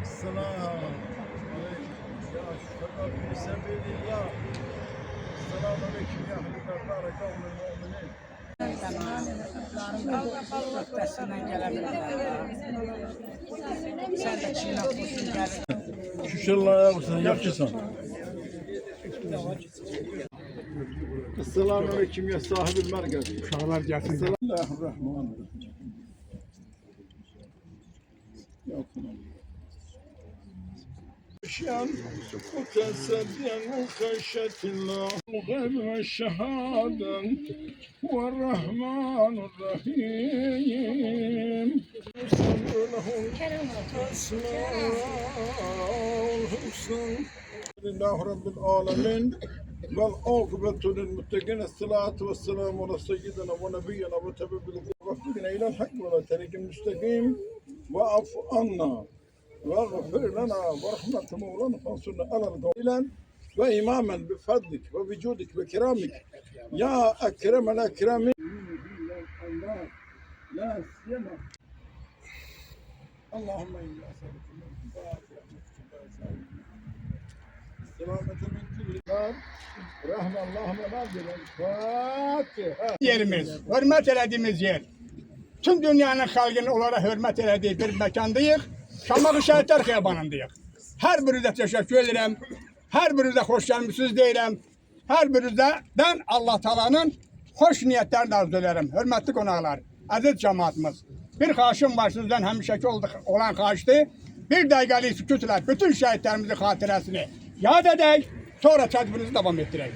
السلام عليكم يا شباب في سبيل الله. السلام عليكم يا أهل الدار قوم المؤمنين. Şuşurlar yapsın, yapçısın. Esselamu Aleyküm ya sahibi merkez. Uşaqlar gəlsin. Bismillahirrahmanirrahim. Şan mutesaddiyan min khşyetillah gayb ve şehaden ve rahmanurrahim. Lehum esmaul husna. Lillahi rabbil alamin. والعاقبة للمتقين الصلاة والسلام على سيدنا ونبينا وتوفنا إلى الحق ولا طريق المستقيم واعف عنا واغفر لنا ورحمة مولانا فانصرنا على القوم وإماما بفضلك وبجودك وكرامك يا أكرم الأكرمين لا سيما اللهم إني أسألك من السلامة من كل دار. Rahmallahümme nazilin Fatiha. Yerimiz, hürmet elədiyimiz yer. Tüm dünyanın xalqını onlara hürmet elədiyi bir məkandayıq. Şamaxı Şəhidlər Xiyabanındayıq. Hər birinizə təşəkkür edirəm. Hər birinizə xoş gəlmisiniz deyirəm. Hər birinizdən Allah Taala'nın xoş niyyətlərini arzu edirəm. Hörmətli qonaqlar, əziz cəmaatımız. Bir xahişim var sizdən həmişəki olan xahişdir. Bir dəqiqəlik sükutla bütün şəhidlərimizin xatirəsini yad edək. Sonra tədbirimizi davam etdirək.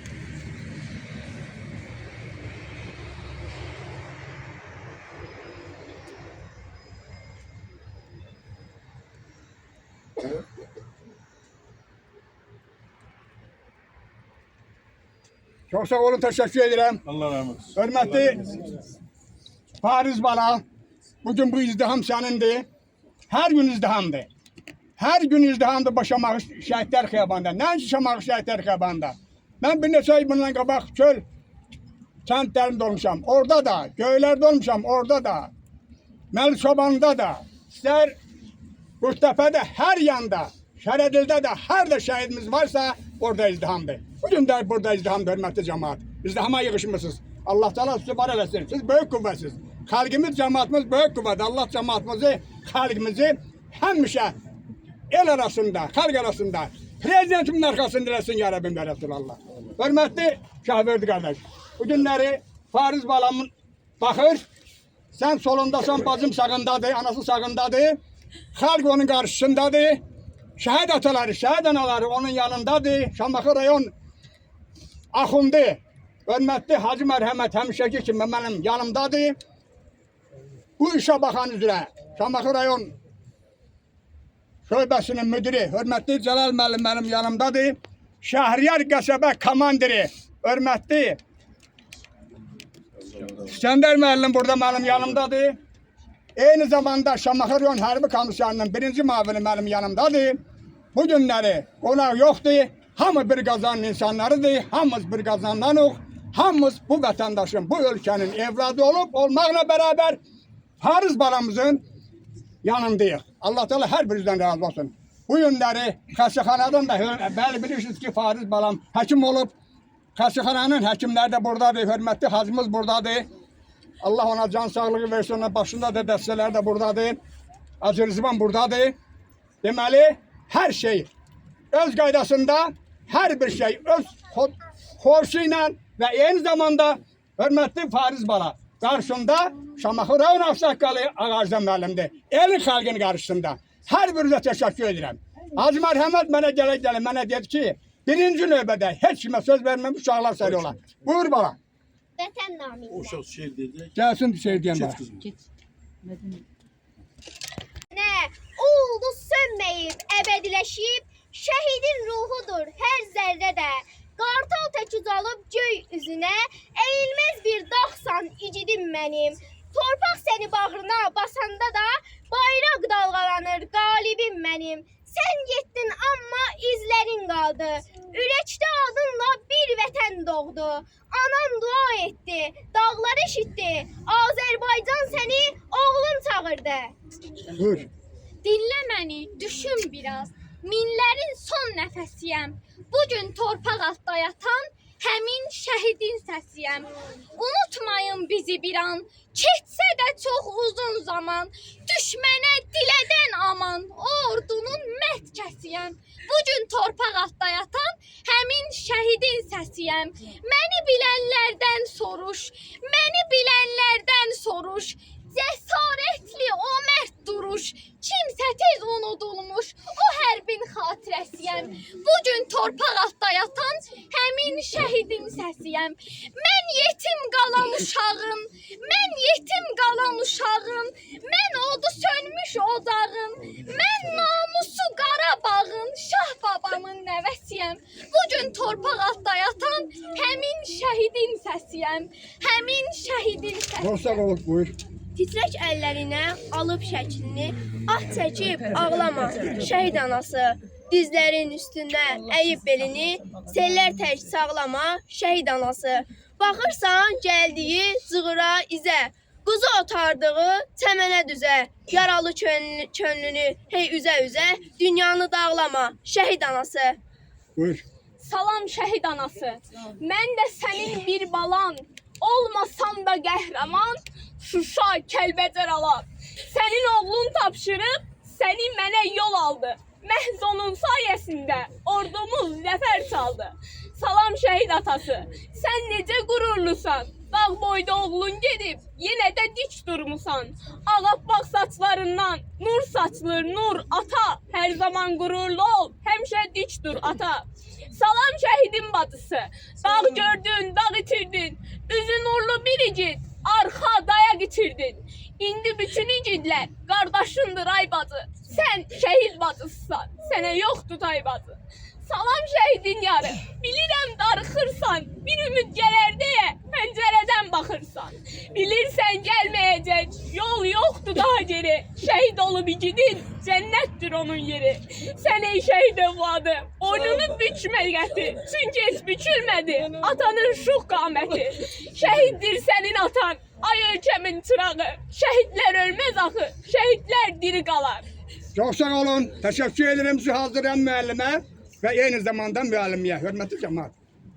Çok sağ olun, teşekkür ederim. Allah rahmet eylesin. Hürmetli Fariz Bala, bugün bu izdiham senindir. Her gün izdihamdır. Her gün izdihamda Şamaxı Şəhidlər Xiyabanında. Nəinki Şamaxı Şəhidlər Xiyabanında. Ben bir neçə ay bundan qabaq çöl kəndlərində olmuşam. Orada da, Göylərdə olmuşam. Orada da, Məlik Çobanında da, İstər Qurttepe'de her yanda, Şərədildə de her de şəhidimiz varsa orada izdihamdır. Bugün de burada izdihamdır hörmətli cemaat. İzdihama yığışmışsınız. Allah Teala sizi var eləsin. Siz büyük kuvvetsiniz. Xalqımız, cemaatimiz büyük kuvvet. Allah cemaatimizi, xalqımızı həmişə el arasında, xalq arasında, prezidentimin arkasında eləsin ya Rabbim ya Resulallah. Hörmətli Şahverdi qardaş, bu günləri Fariz Balamın baxır, sen solundasan, bacım sağındadır, anası sağındadır, xalq onun qarşısındadır, şəhid ataları, şəhid anaları onun yanındadır, Şamaxı rayon axundu, hörmətli Hacı Mərhəmət həmişəki kimi mənim yanımdadır. Bu işə baxan üzrə Şamaxı rayon şöbəsinin müdiri, hörmətli Cəlal müəllim mənim yanımdadır. Şəhriyar qəsəbə komandiri, hörmətli İskəndər müəllim burada mənim yanımdadır. Eyni zamanda Şamaxı rayon hərbi komisarının birinci mavini mənim yanımdadır. Bu günləri qonaq yoxdur. Hamı bir qazanın insanlarıdır. Hamımız bir qazandanıq. Hamımız bu vətəndaşın, bu ölkənin evladı olub olmaqla bərabər Fariz Balamızın yanındayıq. Allah Teala her birinizden razı olsun. Bu günləri xəstəxanadan da bəli bilirsiniz ki Fariz Balam həkim olub. Xəstəxananın həkimləri də buradadır, hörmətli hacımız buradadır. Allah ona can sağlığı versin, ona başında da dəstələri də buradadır. Hacı Rızvan buradadır. Deməli, her şey öz qaydasında, her bir şey öz xoşu ilə və eyni zamanda hörmətli Fariz Bala qarşısında Şamaxı rayon ağsaqqalı Ağacdan müəllimdir. Elin xalqının qarşısında. Hər birinizə təşəkkür edirəm. Hacı Mərhəmət mənə gələ mənə dedi ki, birinci növbədə heç kimə söz verməmiş uşaqlar səni olar. Buyur bala. Vətən namı. O şahs şey dedi. Gəlsin bir şey deyəm bala. Nə, ulduz sönməyib, əbədiləşib, şəhidin ruhudur hər zərrədə. Qartal tək ucalıb göy üzünə, əyilməz bir dağsan igidim mənim. Torpaq səni bağrına basanda da, bayraq dalğalanır qalibim mənim. Sən getdin amma izlərin qaldı, ürəkdə adınla bir vətən doğdu. Anan dua etdi, dağlar eşitdi, Azərbaycan səni oğlum çağırdı. Buyur. dinlə məni, düşün biraz. Minlərin son nəfəsiyəm. Bugün torpaq altda yatan həmin şəhidin səsiyəm. Unutmayın bizi bir an, keçsə də çox uzun zaman. Düşmənə dilədən aman, o ordunun məhd kəsiyəm. Bugün torpaq altda yatan həmin şəhidin səsiyəm. Məni bilənlərdən soruş, məni bilənlərdən soruş. Cəsarətli o mərd duruş, kimsə tez unudulmuş, o hərbin xatirəsiyəm. Bugün torpaq altda yatan həmin şəhidin səsiyəm. Mən yetim qalan uşağım, mən yetim qalan uşağım, mən odu sönmüş ocağım, mən namusu Qarabağın, Şah babamın nəvəsiyəm. Bugün torpaq altda yatan həmin şəhidin səsiyəm, həmin şəhidin səsiyəm. Dostlar ol, buyur. Titrək əllərinə alıb şəklini, ah çəkib ağlama şəhid anası. Dizlərin üstündə əyib belini, sellər tək sağlama şəhid anası. Baxırsan gəldiyi cığıra izə, quzu otardığı çəmənə düzə. Yaralı könlünü hey üzə-üzə, dünyanı dağlama şəhid anası. Buyur. Salam şəhid anası, mən də sənin bir balan, olmasam da qəhrəman, Şuşa, Kəlbəcər alar. Sənin oğlun tapşırıb, səni mənə yol aldı. Məhz onun sayəsində ordumuz zəfər çaldı. Salam şəhid atası, sən necə qürurlusan? Dağ boyda oğlun gedib, yenə də dik durmusan. Ağappaq saçlarından nur saçılır nur ata. Hər zaman qürurlu ol, həmişə dik dur ata. Salam şəhidin bacısı, dağ gördün, dağ itirdin. Üzü nurlu bir igid, arxa dayaq itirdin. İndi bütün igidlər qardaşındır ay bacı. Sən şəhid bacısısan, sənə yoxdur tay bacı. Salam şəhidin yarı, bilirəm darıxırsan, bir ümid gələr deyə pəncərədən baxırsan. Bilirsən gəlməyəcək, yol yoxdur daha geri. Şəhid olub igidin, cənnətdir onun yeri. Sən ey şəhid övladı, boynunu bükmə qəti, çünki heç bükülmədi atanın şux qaməti. Şəhiddir sənin atan, ay ölkəmin çırağı. Şəhidlər ölməz axı, şəhidlər diri qalar. Çox sağ olun. Təşəkkür ederim sizi hazırlayan müəllimə və eyni zamanda müəllimliyə. Hörmətli cəmaət.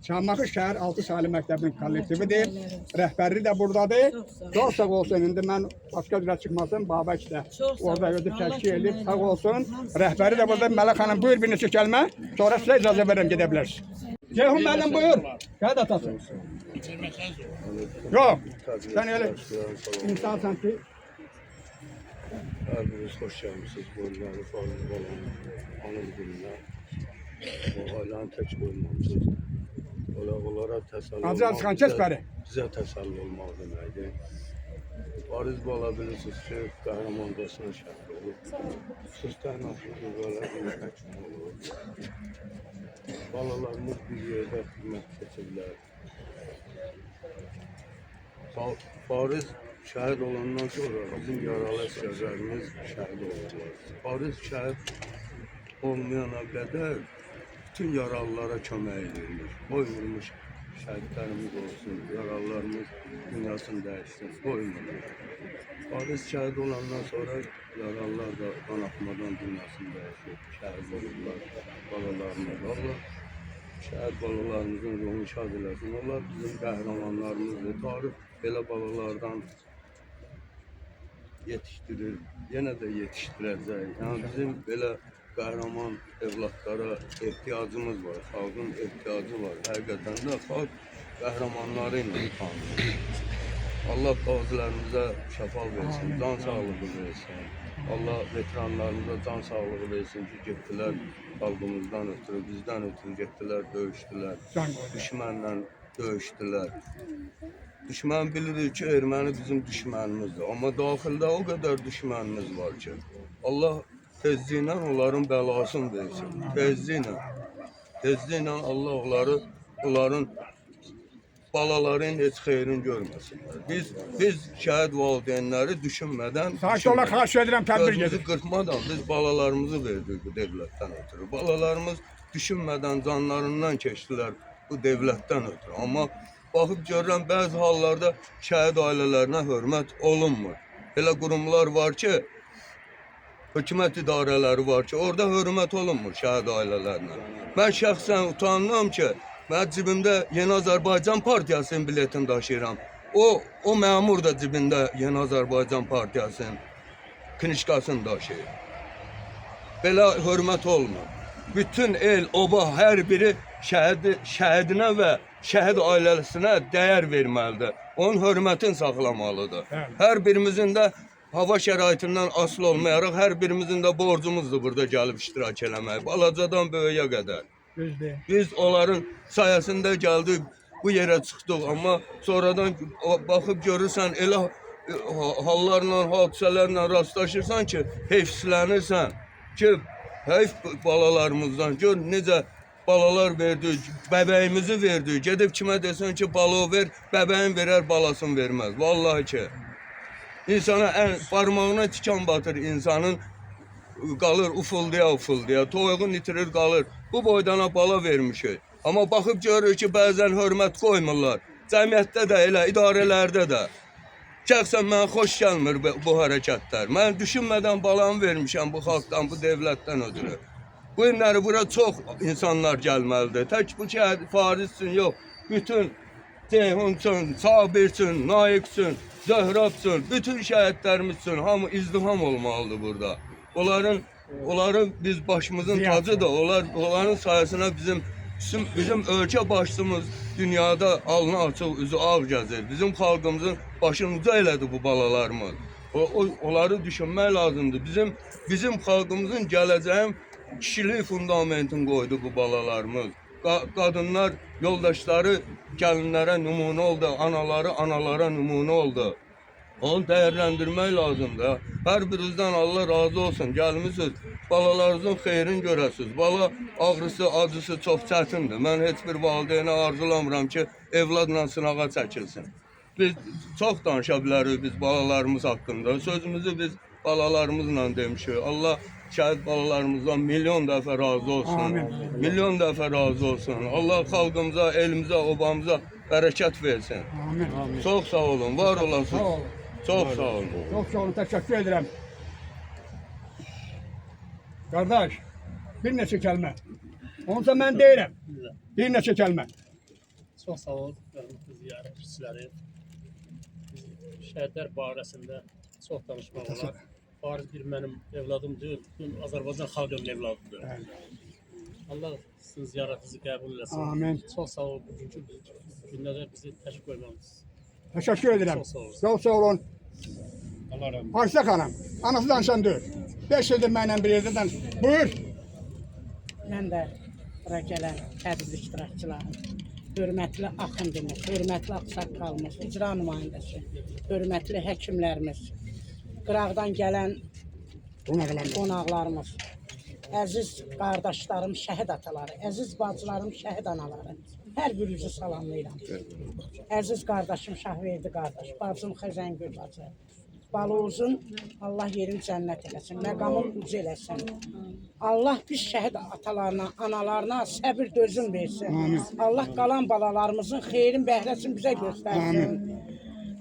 Şamaxı şəhər 6 saylı məktəbinin kollektividir. Rəhbərliyi də buradadır. Çox sağ olsun. İndi mən başqa cürə çıxmasın. Babək də orada özü təşkil edib. Sağ olsun. Rəhbəri də burada. Mələk xanım buyur bir neçə kəlmə. Sonra sizə icazə verirəm gedə bilərsiniz. Ceyhun müəllim buyur. Qəd atası. Yox. Sən elə insansan ki. Hər biriniz xoş gəlmişsiniz. Boyunları, fazla olan, anıl gününə. O ailənin tək qoyulmamışsınız. Onlara təsəlli Hacı Azxan kəs bəri. Bizə təsəlli olmaq deməkdir. Bariz bala bilirsiniz ki, qəhrəmandasına şəhid olur. Siz təhnaşınız belə bir həkim olur. Balalarımız bir yerdə xidmət keçirlər. Bariz şəhid olandan sonra bizim yaralı əsgərlərimiz şəhid olurlar. Bariz şəhid olmayana qədər bütün yaralılara kömək edilir. Boy vurmuş şəhidlərimiz olsun, yaralılarımız dünyasını dəyişsin, boy vurmuş. Bariz şəhid olandan sonra yaralılar da qan axmadan dünyasını dəyişir, şəhid olurlar, balalarımız. Allah şəhid balalarımızın ruhunu şad eləsin. Onlar bizim qəhrəmanlarımızdır. Tarix belə balalardan yetişdirir, yenə də yetişdirəcək. Yəni bizim belə qəhrəman evlatlara ehtiyacımız var, xalqın ehtiyacı var. Həqiqətən də xalq qəhrəmanları ilə tanınır. Allah qazilərimizə şəfa versin, can sağlığı versin. Allah veteranlarımıza can sağlığı versin ki, getdilər xalqımızdan ötürü, bizdən ötürü getdilər, döyüşdülər, düşmənlə döyüşdülər. Düşmən bilirik ki, erməni bizim düşmənimizdir. Amma daxildə o qədər düşmənimiz var ki, Allah tezliklə onların bəlasını versin. Tezliklə Allah onların balaların heç xeyrini görməsinlər. Biz şəhid valideynləri düşünmədən, Xahiş edirəm tədbir gözümüzü gedir. qırpmadan biz balalarımızı verdik bu devlətdən ötürü. Balalarımız düşünmədən canlarından keçdilər bu devlətdən ötürü. Amma baxıb görürəm, bəzi hallarda şəhid ailələrinə hörmət olunmur. Elə qurumlar var ki, hökumət idarələri var ki, orada hörmət olunmur şəhid ailələrinə. Mən şəxsən utanıram ki, mən cibimdə Yeni Azərbaycan Partiyasının biletini daşıyıram. O məmur da cibində Yeni Azərbaycan Partiyasının knişkasını daşıyır. Belə hörmət olmur. Bütün el, oba, hər biri şəhidinə və şəhid ailəsinə dəyər verməlidir. Onun hörmətini saxlamalıdır. Hər birimizin də hava şəraitindən asılı olmayaraq, hər birimizin də borcumuzdur burada gəlib iştirak eləmək. Balacadan böyüyə qədər. Biz onların sayəsində gəldik, bu yerə çıxdıq. Amma sonradan baxıb görürsən, elə hallarla, hadisələrlə rastlaşırsan ki, heyfsilənirsən ki, heyf balalarımızdan gör necə balalar verdik, bəbəyimizi verdik. Gedib kimə desən ki, balığı ver, bəbəyin verər, balasını verməz. Vallahi ki. İnsana parmağına tikan batır, insanın qalır ufulduya, toyuğun itirir qalır. Bu boydana bala vermişik. Amma baxıb görür ki, bəzən hörmət qoymurlar. Cəmiyyətdə də elə, idarələrdə də. Şəxsən mənə xoş gəlmir bu hərəkətlər. Mən düşünmədən balamı vermişəm bu xalqdan, bu devlətdən ötürü. Bu günləri bura çox insanlar gəlməlidir. Tək bu şəhid Fariz üçün yox, bütün Ceyhun üçün, Sabir üçün, Naiq üçün, Zöhrab üçün, bütün şəhidlərimiz üçün hamı izdiham olmalıdır burada. Onların biz başımızın tacıdır. Onların sayəsində bizim ölkə başçımız dünyada alnı açıq, üzü ağ gəzir. Bizim xalqımızın başını uca elədi bu balalarımız. Onları düşünmək lazımdır. Bizim xalqımızın gələcəyin kişilik fundamentin qoydu bu balalarımız. Qadınlar, yoldaşları gəlinlərə nümunə oldu, anaları analara nümunə oldu. Onu dəyərləndirmək lazımdır. Hər birinizdən Allah razı olsun. Gəlmişsiniz, balalarınızın xeyrini görəsiniz. Bala ağrısı, acısı çox çətindir. Mən heç bir valideynə arzulamıram ki, evladla sınağa çəkilsin. Biz çox danışa bilərik biz balalarımız haqqında. Sözümüzü biz balalarımızla demişik. Allah şəhid balalarımızdan milyon dəfə razı olsun. Milyon dəfə razı olsun. Allah xalqımıza, elimizə, obamıza bərəkət versin. Çox sağ olun, var olasınız. Çox sağ olun. Çox sağ olun, təşəkkür edirəm. Qardaş, bir neçə kəlmə. Onsa mən deyirəm. Bir neçə kəlmə. Çox sağ ol, hörmətli ziyarətçiləri. Şəhidlər barəsində çox danışmaq olar. Fariz bir mənim evladımdır, bütün Azərbaycan xalqının evladıdır. Allah sizin ziyarətinizi qəbul eləsin. Amin. Çox sağ ol, bugünkü gündə də bizi təşrif qoymamız. Təşəkkür edirəm. Çox sağ olun. Çox sağ olun. Allah razı olsun. Ayşə xanım, anası danışan deyil. 5 ildir mənlə bir yerdə danış. Buyur. Mən də bura gələn tədbir iştirakçılarım, hörmətli axındımız, hörmətli ağsaqqalımız, icra nümayəndəsi, hörmətli həkimlərimiz, qıraqdan gələn qonaqlarımız, əziz qardaşlarım, şəhid ataları, əziz bacılarım, şəhid anaları, hər birinizi salamlayıram. Əziz qardaşım Şahverdi qardaş, bacım Xəzəngül bacı, Baluzun Allah yerini cənnət eləsin, məqamın ucu eləsin. Allah biz şəhid atalarına, analarına səbir dözüm versin. Allah qalan balalarımızın xeyrin bəhrəsini bizə göstərsin.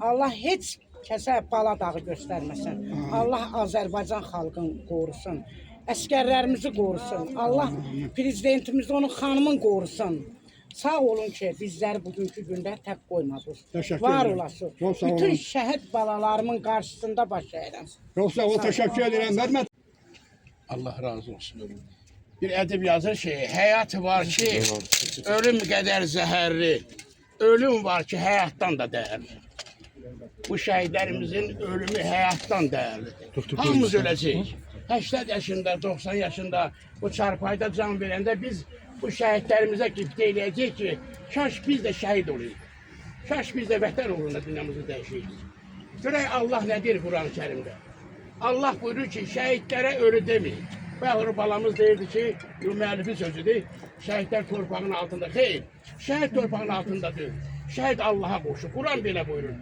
Allah heç kəsə bala dağı göstərməsin. Allah Azərbaycan xalqını qorusun. Əskərlərimizi qorusun. Allah prezidentimizi, onun xanımını qorusun. Sağ olun ki, bizləri bugünkü gündə tək qoymadınız. Var olasınız. Bütün şəhid balalarımın qarşısında baş əyirəm. Çox sağ olun, təşəkkür edirəm. Hörmət. Allah razı olsun. Bir ədib yazır ki, həyat var ki, ölüm qədər zəhərli, ölüm var ki, həyatdan da dəyərli. Bu şəhidlərimizin ölümü həyatdan dəyərlidir. Hamımız öləcəyik. 80 yaşında, 90 yaşında bu çarpayda can verəndə biz bu şəhidlərimizə qibtə eləyəcək ki, kaş biz də şəhid olayıq. Kaş biz də vətən uğrunda dünyamızı dəyişəyik. Görək Allah nədir Quran-ı Kərimdə? Allah buyurur ki, şəhidlərə ölü demeyin. Bəxır balamız deyirdi ki, bu müəllifin sözüdür, şəhidlər torpağın altında. Xeyr, şəhid torpağın altında deyil. Şəhid Allaha qoşur. Quran belə buyurur.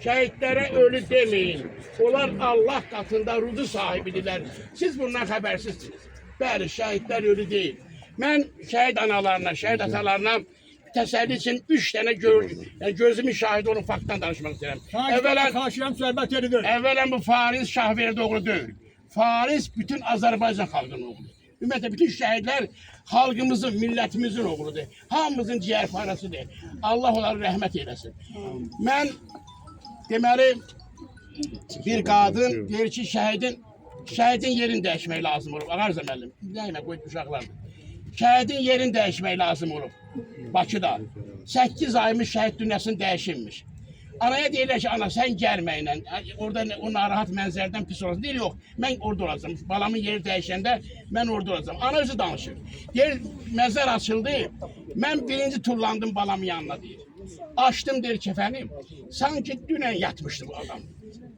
Şəhidlərə ölü demeyin. Onlar Allah qatında ruzu sahibidirlər. Siz bundan xəbərsizsiniz. Bəli, şəhidlər ölü deyil. Mən şəhid analarına, şəhid atalarına təsəlli üçün 3 dənə gözümün şahidi olan faktdan danışmaq istəyirəm. Xaşiyəm söhbət yeridir. Əvvələn bu Fariz Şahverdi oğlu deyil. Fariz bütün Azərbaycan xalqının oğludur. Ümumiyyətlə bütün şəhidlər xalqımızın, millətimizin oğludur. Hamımızın ciyərparasıdır. Allah onları rəhmət eyləsin. Mən deməli bir qadın deyir ki, şəhidin yerini dəyişmək lazım olub. Ağarza müəllim, nəyimə qoyub uşaqlardır. Şəhidin yerini dəyişmək lazım olub Bakıda. 8 aymış şəhid dünyasını dəyişilmiş. Anaya deyirlər ki, ana sən gəlməklə, orada o narahat mənzərdən pis olacaq. Deyir, yox, mən orada olacağım. Balamın yeri dəyişəndə mən orada olacağım. Ana özü danışır. Deyir, məzar açıldı, mən birinci tullandım balamın yanına deyir. Açdım deyir ki, efendim, sanki dünən yatmışdı bu adam.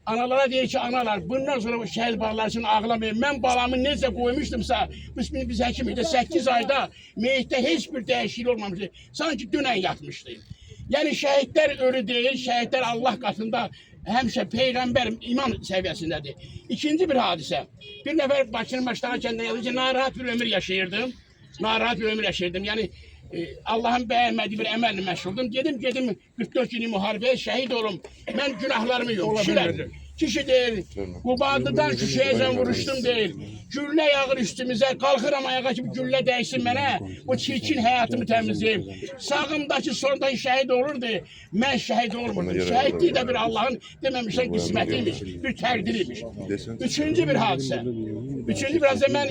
Analara deyir ki, analar, bundan sonra şəhid bağlar üçün ağlamayın. Mən balamı necə qoymuşdumsa, biz həkim idi, 8 ayda meyitdə heç bir dəyişiklik olmamışdı. Sanki dünən yatmışdı. Yəni şəhidlər ölü deyil, şəhidlər Allah qatında həmişə Peyğəmbər iman səviyyəsindədir. İkinci bir hadisə. Bir nəfər Bakının Başdağı kəndinə yazır ki, narahat bir ömür yaşayırdım. Narahat bir ömür yaşayırdım. Yəni Allah'ın bəyənmədiyi bir əməllə məşğuldum. Gedim 44 günlük müharibəyə şəhid olum. Mən günahlarımı yox. Kişi deyir, Qubadıdan Şüşəyəcən vuruşdum deyir. Güllə yağır üstümüzə, qalxıram ayağa ki, güllə dəysin mənə, o çirkin həyatımı təmizləyim. Sağımdakı, sondakı şəhid olurdu, mən şəhid olmurdum. Şəhidlik də bir Allah'ın deməmişdən qismətiymiş, bir təqdiriymiş. Üçüncü bir hadisə. Üçüncü bir hadisə, mən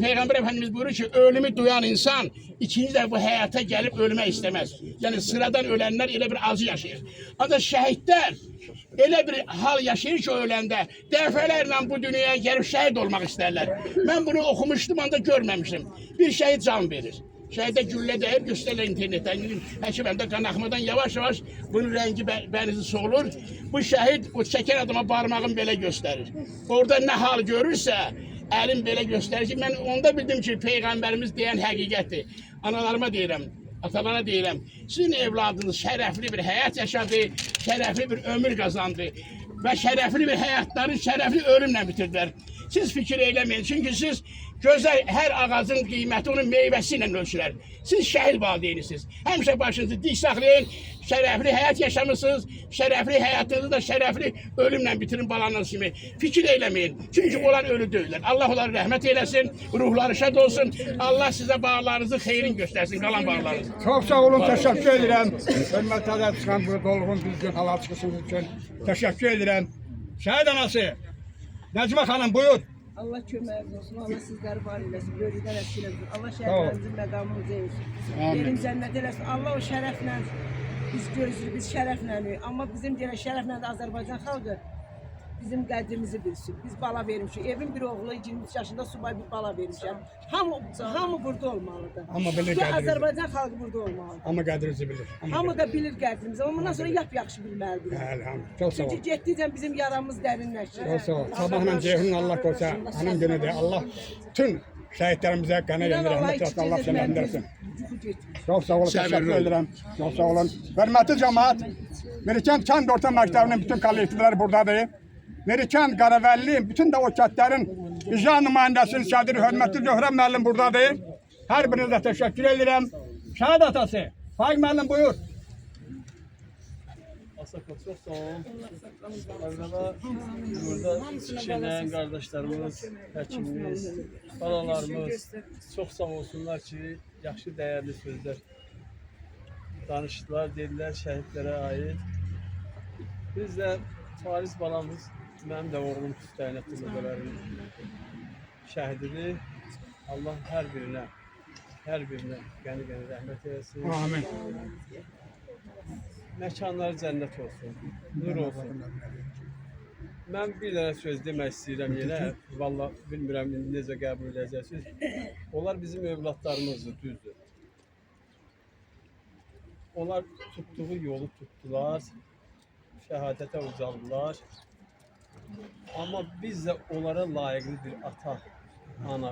Peyğəmbər Efendimiz buyurur ki, ölümü duyan insan, ikinci də bu həyata gəlib ölmək istəməz. Yəni sıradan ölənlər elə bir acı yaşayır. Ancaq şəhidlər, elə bir hal yaşayır ki, öləndə dəfələrlə bu dünyaya gəlib şəhid olmaq istərlər. Mən bunu oxumuşdum, anda görməmişdim. Bir şəhid can verir. Şəhidə güllə dəyir, göstərlər internetdən. Həkim əmdə qanaxmadan yavaş-yavaş bunun rəngi bənizi soğulur. Bu şəhid o çəkən adama barmağını belə göstərir. Orada nə hal görürsə, əlim belə göstərir ki, mən onda bildim ki, Peyğəmbərimiz deyən həqiqətdir. Analarıma deyirəm, atalara deyirəm, sizin evladınız şərəfli bir həyat yaşadı, şərəfli bir ömür qazandı və şərəfli bir həyatları şərəfli ölümlə bitirdilər. Siz fikir eyləməyin, çünki siz gözəl hər ağacın qiyməti onun meyvəsi ilə ölçülər. Siz şəhid valideynisiniz. Həmişə başınızı dik saxlayın, şərəfli həyat yaşamısınız, şərəfli həyatınızı da şərəfli ölümlə bitirin balanız kimi. Fikir eyləməyin, çünki onlar ölü deyirlər. Allah onları rəhmət eyləsin, ruhları şad olsun. Allah sizə bağlarınızı xeyrin göstərsin, qalan bağlarınızı. Çox sağ olun, təşəkkür edirəm. Hörmətli Azər çıxan bu dolğun düzgün halal çıxışınız üçün təşəkkür edirəm. Şəhid anası, Nəcmə xanım, buyur. Allah köməyiniz olsun, Allah sizləri var eləsin, böyrüdən əski eləsin. Allah şəhərlərimizin məqamımızı eyləsin. Yerin cənnət eləsin. Allah o şərəflə biz gözləyir, biz şərəflənir. Amma bizim deyilən şərəflə də Azərbaycan xalqı bizim qədrimizi bilsin. Biz bala vermişik. Evin bir oğlu 23 yaşında subay bir bala vermişəm. Hamı burada olmalıdır. Amma bilir Bütün qədrinizi. Azərbaycan xalqı burada olmalıdır. Amma qədrinizi bilir. Hamı da bilir qədrimizi. Amma bundan sonra yaxşı bilməlidir. Elhamdülillah. Çox sağ olun. Çünki getdikcə bizim yaramız dərinləşir. Çok sağ ol. Sabahla Ceyhun Allah koysa hanım günü de Allah tüm şehitlerimize kanı gönderir. Rahmet olsun. Allah senden versin. Çok sağ olun. Teşekkür ederim. Çok sağ olun. Hürmetli cemaat. Merikent Kənd Orta Məktəbinin bütün kollektivləri buradadır. Merikent, Qaravəlli, bütün de o kətlərin icra nümayəndəsinin sədri hörmətli Zöhrə müəllim buradadır. Hər birinizə təşəkkür edirəm. Şəhid atası. Faiq müəllim buyur. Asakla çok sağ olun. Evvela burada işlenen kardeşlerimiz, həkimimiz, balalarımız çok sağ olsunlar ki, yaxşı değerli sözler danıştılar, dediler şəhidlərə ait. Biz de Fariz balamız, mənim də oğlum Hüseyin Əbdülmədələrin şəhididir. Allah hər birinə qəni-qəni rəhmət eylesin. Amin. Məkanları cənnət olsun, nur olsun. Mən bir dənə söz demək istəyirəm yenə. Vallahi bilmirəm indi necə qəbul edəcəksiniz. Onlar bizim övladlarımızdır, düzdür. Onlar tutduğu yolu tutdular, şəhadətə ucaldılar. Amma biz də onlara layiqli bir ata, ana,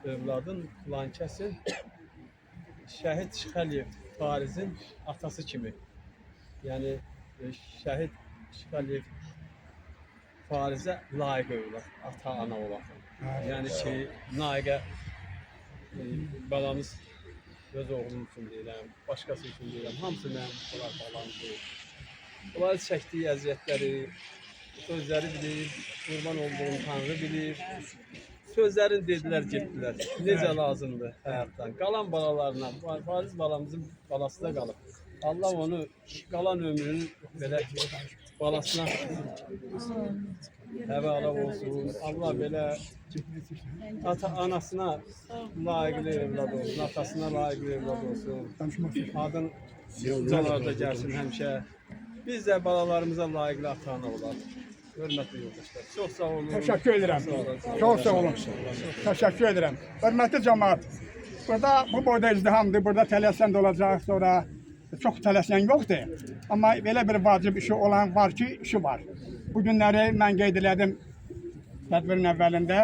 övladın filan kəsin Şəhid Şıxəliyev Farizin atası kimi. Yəni Şəhid Şıxəliyev Farizə layiq övlad, ata, ana olaq. Yəni ki, Naiqə balamız öz oğlum üçün deyirəm, başqası üçün deyirəm, hamısı mənim balamdır. Onlar çəkdiyi əziyyətləri, Sözleri bilir, kurban olduğum Tanrı bilir. Sözlerini dediler, getdilər. Necə lazımdır həyatdan. Qalan balalarına, Fariz balamızın balası da qalıb. Allah onu qalan ömrünün belə balasına həvalə olsun. Allah belə anasına layiqli evlad olsun, atasına layiqli evlad olsun. Adın ucalarda gəlsin həmişə. Biz də balalarımıza layiqli ata-ana olalım. Hörmətli yoldaşlar, çox sağ olun. Təşəkkür edirəm. Çox sağ olun. Təşəkkür edirəm. Hörmətli cəmaət. Burada bu boyda izdihamdır. Burada tələsən də olacaq. Sonra çox tələsən yoxdur. Amma belə bir vacib işi olan var ki, işi var. Bu günləri mən qeyd elədim tədbirin əvvəlində.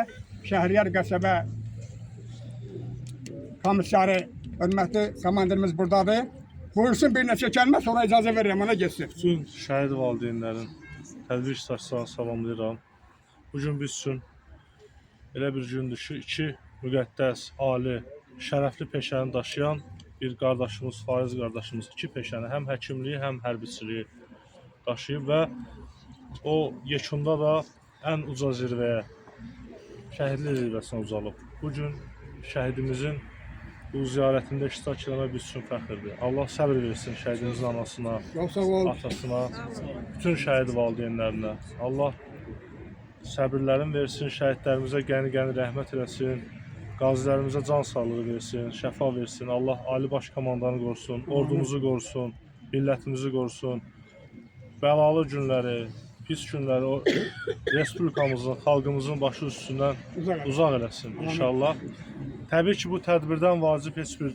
Şəhriyar qəsəbə komissarı, hörmətli komandirimiz buradadır. Buyursun bir neçə kəlmə, sonra icazə verirəm ona getsin. Bütün şəhid valideynlərin, tədbir iştirakçılarını salamlayıram. Bugün biz üçün elə bir gündür ki, iki müqəddəs, ali, şərəfli peşəni daşıyan bir qardaşımız, Fariz qardaşımız iki peşəni, həm həkimliyi, həm hərbiçiliyi daşıyıb və o yekunda da ən uca zirvəyə, şəhidlik zirvəsinə ucalıb. Bugün şəhidimizin bu ziyarətində iştirak etmək biz üçün fəxrdir. Allah səbir versin şəhidimizin anasına, atasına, bütün şəhid valideynlərinə. Allah səbirlərin versin, şəhidlərimizə qəni-qəni rəhmət eləsin, qazilərimizə can sağlığı versin, şəfa versin. Allah Ali Baş Komandanı qorusun, ordumuzu qorusun, millətimizi qorusun. Bəlalı günləri, pis günləri o respublikamızın, xalqımızın başı üstündən uzaq eləsin inşallah. Təbii ki, bu tədbirdən vacib heç bir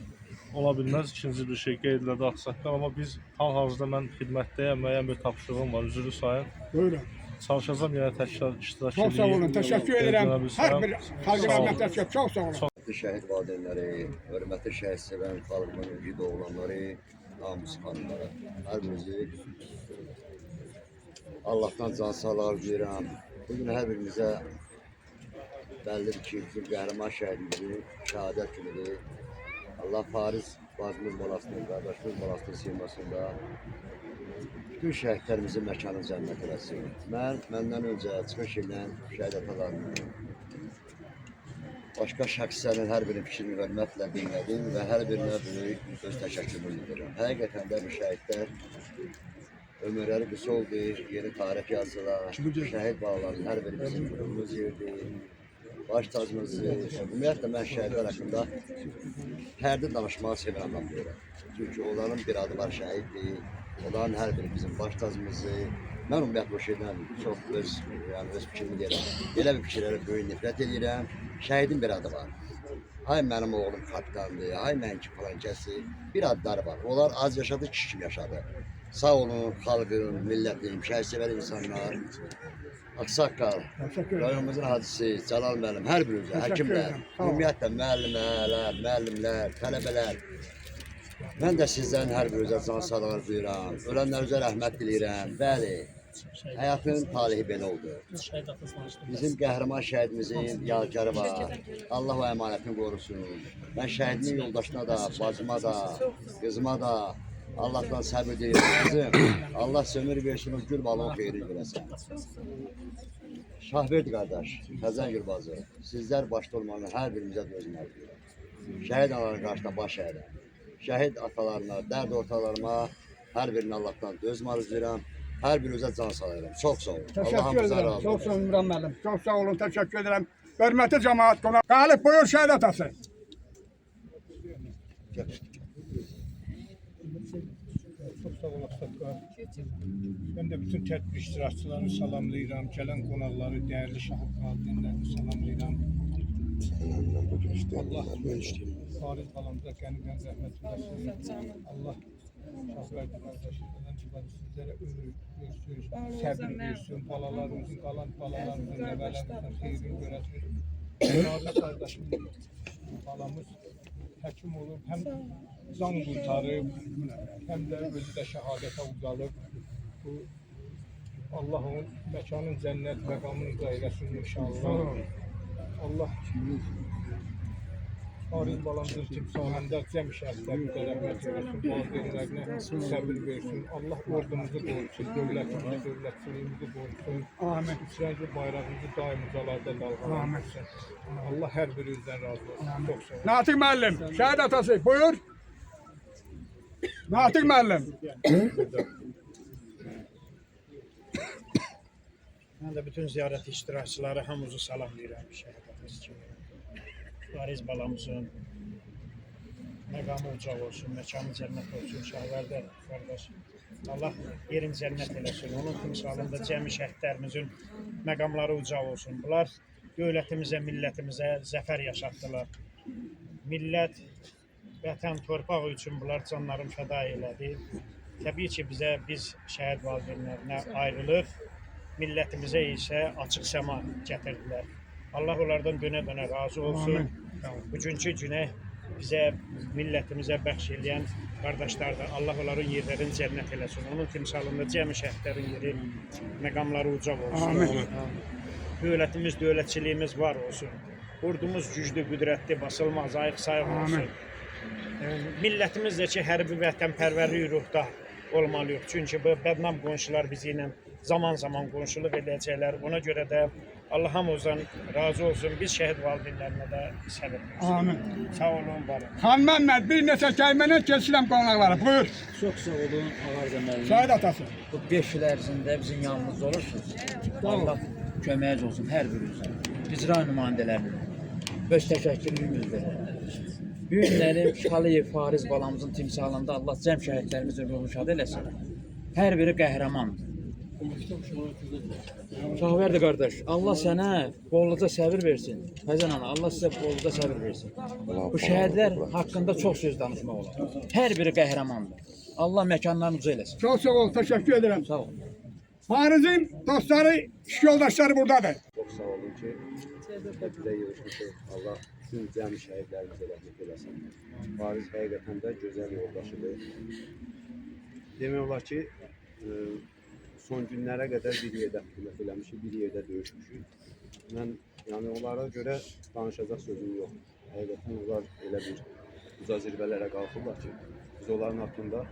ola bilməz. İkinci bir şey qeyd elədi Ağsaqqal, amma biz hal-hazırda mən xidmətdəyəm, müəyyən bir tapşırığım var, üzrlü sayın. Buyurun. Çalışacağım yenə təkrar iştirak Çox sağ olun, təşəkkür edirəm. Hər bir xalqına təşəkkür, çox sağ olun. Hörmətli şəhid valideynləri, hörmətli şəhid sevən xalqımın ümidi oğlanları, namus xanımları, hər birinizi Allahdan can sağlığı diləyirəm. Bugün hər birimizə bəllidir ki, bizim qəhrəman şəhidimizin şəhadət günüdür. Allah Fariz bacımız balasının, qardaşımız balasının simasında bütün şəhidlərimizin məkanı cənnət eləsin. Məndən öncə çıxış edən şəhid atalarını, başqa şəxslərin hər birinin fikrini hörmətlə dinlədim və hər birinə böyük öz təşəkkürümü bildirirəm. Həqiqətən də bu şəhidlər ömürləri qısa oldu, yeni tarix yazdılar. Şəhid bağlarının hər birimizin qurumumuz yerdir. Baş tacımızı, ümumiyyətlə mən şəhidlər haqqında fərdi danışmağı sevirəm mən buyuram. Çünki onların bir adı var şəhiddir, onların hər biri bizim baş tacımızı. Mən ümumiyyətlə o şeydən çox öz fikrimi deyirəm. Belə bir fikirlərə böyük nifrət edirəm. Şəhidin bir adı var. Ay mənim oğlum kapitandır, ay mənki falan kəsi. Bir adları var. Onlar az yaşadı, kişi kimi yaşadı. Sağ olun, xalqın, millətin, şəhid-sevər insanlar. Ağsaqqal, rayonumuzun hacısı, Cəlal müəllim, hər bir üzrə, həkimlər, ümumiyyətlə müəllimlər, tələbələr. Mən də sizlərin hər bir üzrə can sağlığı duyuram, ölənlərinizə rəhmət diləyirəm. Bəli, həyatın talihi belə oldu. Bizim qəhrəman şəhidimizin yadigarı var. Allah o əmanətini qorusun. Mən şəhidimin yoldaşına da, bacıma da, qızıma da Allah'tan səbir deyirəm kızım. Allah sömür versin, o gül balon xeyri görəsən. Şahverdi qardaş, Xəzən Gülbazı, sizlər başda olmanı hər birimizə dözməliyik. Şəhid anaların qarşısında baş əyirəm. Şəhid atalarına, dərd ortalarıma hər birini Allah'tan dözməli deyirəm. Hər birinizə can sağlayıram. Çox sağ olun. Təşəkkür edirəm, çox sağ olun Müran müəllim. Çox sağ olun, təşəkkür edirəm. Hörmətli cəmaət, qonaq. Qalib buyur şəhid atası. Çok sağ ol Ağsaqqal. Ben de bütün tədbir iştirakçılarını salamlayıram. Gələn qonaqları, dəyərli şəhid valideynlərini salamlayıram. Allah Fariz balamıza qəni-qəni rəhmət versin. Allah şahverdi qardaşlarından sizlərə ömür versin, səbir versin, balalarımızın, qalan balalarımızın, nəvələrimizin xeyrini görəsin. Nadir qardaşım balamız həkim olub, həm can qurtarıb, həm də özü də şəhadətə ucalıb. Bu Allah onun məkanın cənnət məqamını da eləsin inşallah. Allah Fariz balamızın timsalında cəm şəhidlərimizə rəhmət eylesin, valideynlərinə səbir versin. Allah ordumuzu qorusun, dövlətimizi, dövlətçiliyimizi qorusun. Amin. İsrail bayrağımızı daim ucalarda dalgalandırsın. Allah hər birinizdən razı olsun. Çox sağ olun. Natiq müəllim, şəhid atası, buyur. Natiq müəllim. Mən də bütün ziyarət iştirakçıları hamınızı salamlayıram. Şəhidimiz kimi. Fariz balamızın məqamı ucaq olsun, məkanı cənnət olsun. Şahvərdə qardaş, Allah yerin cənnət eləsin. Onun timsalında cəmi şəhidlərimizin məqamları ucaq olsun. Bunlar dövlətimizə, millətimizə zəfər yaşatdılar. Millət, vətən, torpaq üçün bunlar canlarını fəda elədi. Təbii ki, biz şəhid valideynlərinə ayrılıq, millətimizə isə açıq səma gətirdilər. Allah onlardan dönə-dönə razı olsun. Bugünkü günə bizə, millətimizə bəxş eləyən qardaşlar da Allah onların yerlərini cənnət eləsin. Onun timsalında cəmi şəhidlərin yeri, məqamları ucaq olsun. Dövlətimiz, dövlətçiliyimiz var olsun. Ordumuz güclü, qüdrətli, basılmaz, ayıq-sayıq olsun. Millətimiz də ki, hərbi vətənpərvərlik ruhda olmalıyıq. Çünki bu bədnam qonşular bizi ilə zaman-zaman qonşuluq edəcəklər. Ona görə də Allah hamımızdan razı olsun. Biz şəhid valideynlərinə də səbir versin. Amin. Sağ olun, var olun. Xan Məmməd, bir neçə kəlməni keçirəm qonaqlara. Buyur. Çox sağ olun, Ağarda müəllim. Şəhid atası. Bu 5 il ərzində bizim yanımızda olursunuz. Allah köməyiniz olsun hər birinizə. İcra nümayəndələrinə. Öz təşəkkürümüz verir. Bu günləri Şaliyev Fariz balamızın timsalında Allah cəm şəhidlərimizin ruhunu şad eləsin. Hər biri qəhrəmandır. Şahverdi qardaş, Allah sənə bolluca səbir versin. Fəzən ana, Allah sizə bolluca səbir versin. Bu şəhidlər haqqında çox söz danışmaq olar. Hər biri qəhrəmandır. Allah məkanlarını uca eləsin. Çox sağ ol, təşəkkür edirəm. Sağ ol. Farizin dostları, iş yoldaşları buradadır. Çox sağ olun ki, bizə yığışmışıq. Allah bütün cəmi şəhidlərimizə rəhmət eləsin. Fariz həqiqətən də gözəl yoldaşıdır. Demək olar ki, son günlərə qədər bir yerdə xidmət eləmişik, bir yerdə döyüşmüşük. Mən yəni onlara görə danışacaq sözüm yox. Həqiqətən onlar elə bir uca zirvələrə qalxırlar ki, biz onların haqqında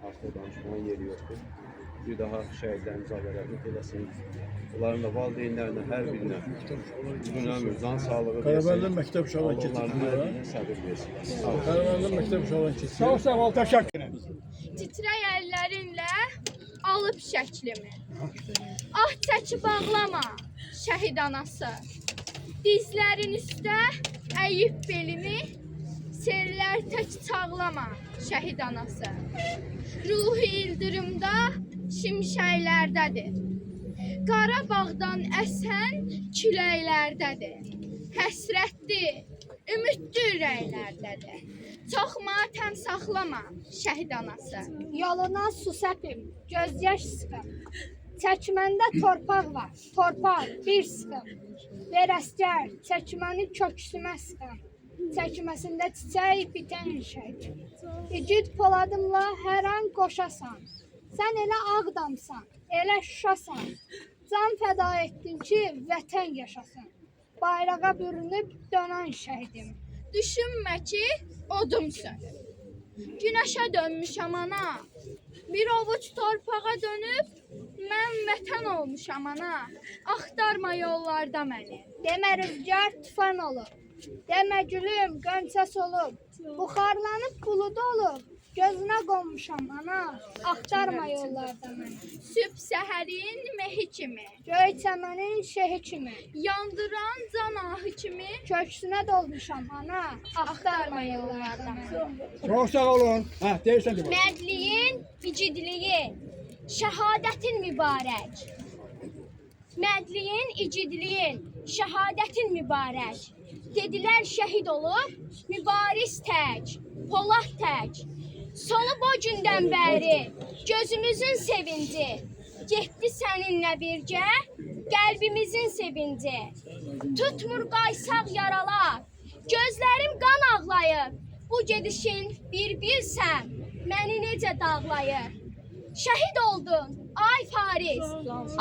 artıq danışmanın yeri yoxdur. Bir daha şəhidlərimizə Allah rəhmət eləsin. Onların da valideynlərinə, hər birinə uzun ömür, can sağlığı versin. Qarabağdan məktəb uşaqları Onların hər birinə səbir versin. Qarabağdan məktəb uşaqları keçir. Çox sağ ol, təşəkkür edirəm. Titrək əllərinlə alıb şəklimi. Ah çəkib ağlama, şəhid anası. Dizlərin üstə əyib belimi, sellər tək çağlama, şəhid anası. Ruhi ildırımda şimşəklərdədir. Qarabağdan əsən küləklərdədir. Həsrətli, ümidli ürəklərdədir. Çox matəm saxlama, şəhid anası. Yoluna su səpim, göz yaş sıxım. Çəkməndə torpaq var, torpaq bir sıxım. Ver əsgər, çəkməni köksümə sıxım. Çəkməsində çiçək bitən şəhid. İgid poladımla hər an qoşasan. Sən elə Ağdamsan, elə Şuşasan. Can fəda etdin ki, vətən yaşasın. Bayrağa bürünüb dönən şəhidim. Düşünmə ki, odumsun. Günəşə dönmüşəm ana. Bir ovuc torpağa dönüb, mən vətən olmuşam ana. Axtarma yollarda məni. Demə rüzgar tufan olub. Demə gülüm qönçə solub. Buxarlanıb bulud olub. Gözünə qonmuşam ana. Axtarma yollarda məni. Sübh səhərin mehi kimi. Göy çəmənin şehi kimi. Yandıran can ahı kimi. Köksünə dolmuşam ana. Axtarma yollarda məni. Çox sağ olun. Hə, deyirsən ki. Mərdliyin, icidliyi, şəhadətin mübarək. Mərdliyin, icidliyin, şəhadətin mübarək. Dedilər şəhid olur, mübariz tək, polad tək. Solub o gündən bəri, gözümüzün sevinci. Getdi səninlə birgə, qəlbimizin sevinci. Tutmur qaysaq yaralar, gözlərim qan ağlayır. Bu gedişin bir bilsəm, məni necə dağlayır. Şəhid oldun, ay Fariz,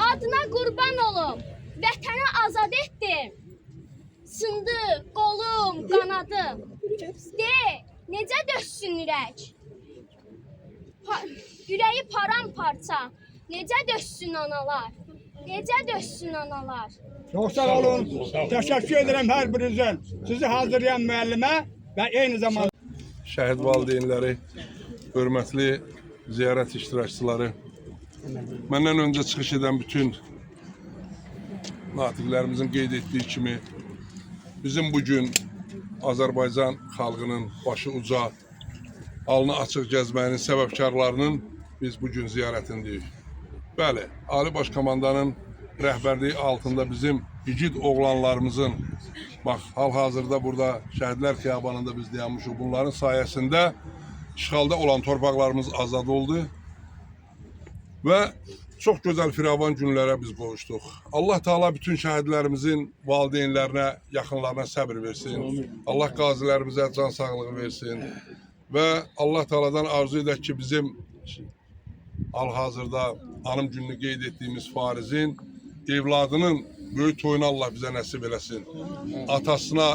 adına qurban olum, vətəni azad etdim. Sındı qolum, qanadım, necə döşsün ürək? Ürəyi paramparça, necə döşsün analar? Necə döşsün analar? Çox sağ olun. Təşəkkür edirəm hər birinizdən. Sizi hazırlayan müəllimə və eyni zamanda Şəhid valideynləri, hörmətli ziyarət iştirakçıları, məndən öncə çıxış edən bütün natiqlərimizin qeyd etdiyi kimi, bizim bugün Azərbaycan xalqının başı uca, alnı açıq gəzməyinin səbəbkarlarının biz bugün ziyarətindəyik. Bəli, Ali Baş Komandanın rəhbərliyi altında bizim igid oğlanlarımızın, bax, hal-hazırda burada Şəhidlər Xiyabanında biz dayanmışıq, bunların sayəsində işğalda olan torpaqlarımız azad oldu və çox gözəl firavan günlərə biz qovuşduq. Allah Teala bütün şəhidlərimizin valideynlərinə, yaxınlarına səbir versin. Allah qazilərimizə can sağlığı versin. Və Allah Teala'dan arzu edək ki, bizim hal-hazırda anım gününü qeyd etdiyimiz Farizin evladının böyük toyunu Allah bizə nəsib eləsin. Atasına,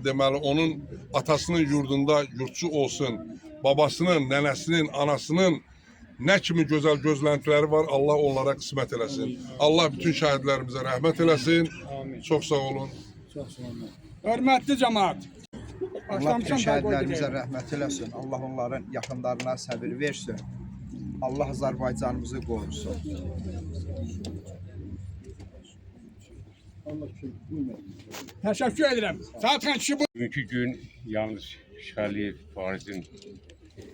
deməli, onun atasının yurdunda yurtçu olsun. Babasının, nənəsinin, anasının nə kimi gözəl gözləntiləri var, Allah onlara qismət eləsin. Allah bütün şəhidlərimizə rəhmət eləsin. Çox sağ olun. hörmətli cəmaət. Allah bütün şəhidlərimizə rəhmət eləsin. Allah onların yaxınlarına səbir versin. Allah Azərbaycanımızı qorusun. Təşəkkür edirəm. Zaten kişi bu. Bugünkü gün yalnız Şəli Farizin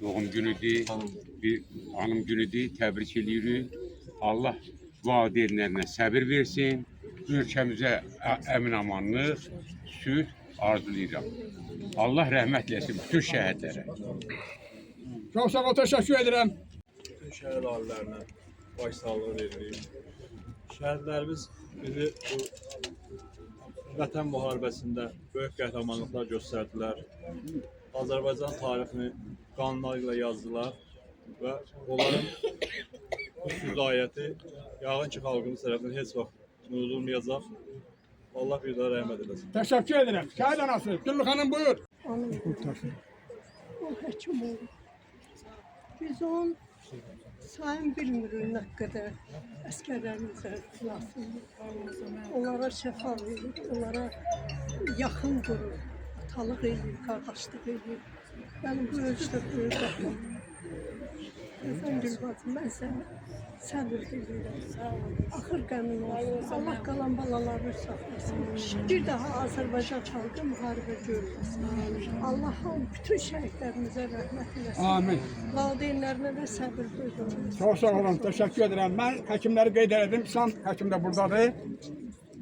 doğum günüdür, bir anım günüdür, təbrik edirik. Allah valideynlərinə səbir versin, ölkəmizə əmin-amanlıq, sülh arzulayıram. Allah rəhmət eləsin bütün şəhidlərə. Çox sağ ol, təşəkkür edirəm. Bütün şəhid ailələrine baş sağlığı veririk. Şəhidlərimiz bizi bu Vətən müharibəsində böyük qəhrəmanlıqlar göstərdilər. Azərbaycan tarixini qanlarıyla yazdılar və onların bu şücaəti yəqin ki, xalqımız tərəfindən heç vaxt unudulmayacaq. Allah bir daha rəhmət eləsin. Təşəkkür edirəm. Şəhid anası, Güllü xanım buyur. O həkim oldu. Biz onun sayın bilmirik nə qədər əskərlərimizə xilasını. Onlara şəfa verir, onlara yaxın durur, atalıq edir, qardaşlıq edir. Mənim bu özü də böyük baxmam. Əfəndim bacım, mən səni səbir edirəm. Axır qəmin olsun. Allah qalan balalarını saxlasın. Bir daha Azərbaycan xalqı müharibə görməsin. Allah bütün şəhidlərimizə rəhmət eləsin. Amin. Valideynlərinə də səbir duyursun. Çox sağ olun, təşəkkür edirəm. Mən həkimləri qeyd elədim, Sam həkim də buradadır.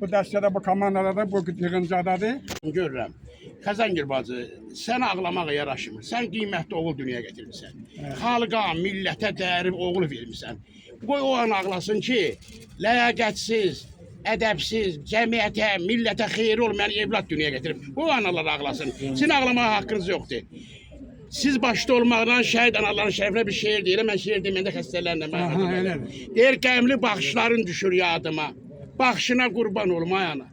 Bu dəstədə, bu komandadadır, bu yığıncadadır. Görürəm. Xəzəngül bacı, sən ağlamağa yaraşmır. Sən qiymətli oğul dünyaya getirmişsən. Xalqa, millətə dəyəri oğul vermişsən. Qoy o an ağlasın ki, ləyaqətsiz, ədəbsiz, cəmiyyətə, millətə xeyri olmayan evlad dünyaya getirib. O analar ağlasın. Sizin ağlamağa haqqınız yoxdur. Siz başda olmaqdan şəhid anaların şərəfinə bir şeir deyirəm. Mən şeir deməyəndə xəstələrlə mənim. Deyir, qəmli baxışların düşür yadıma. Baxışına qurban olma yana.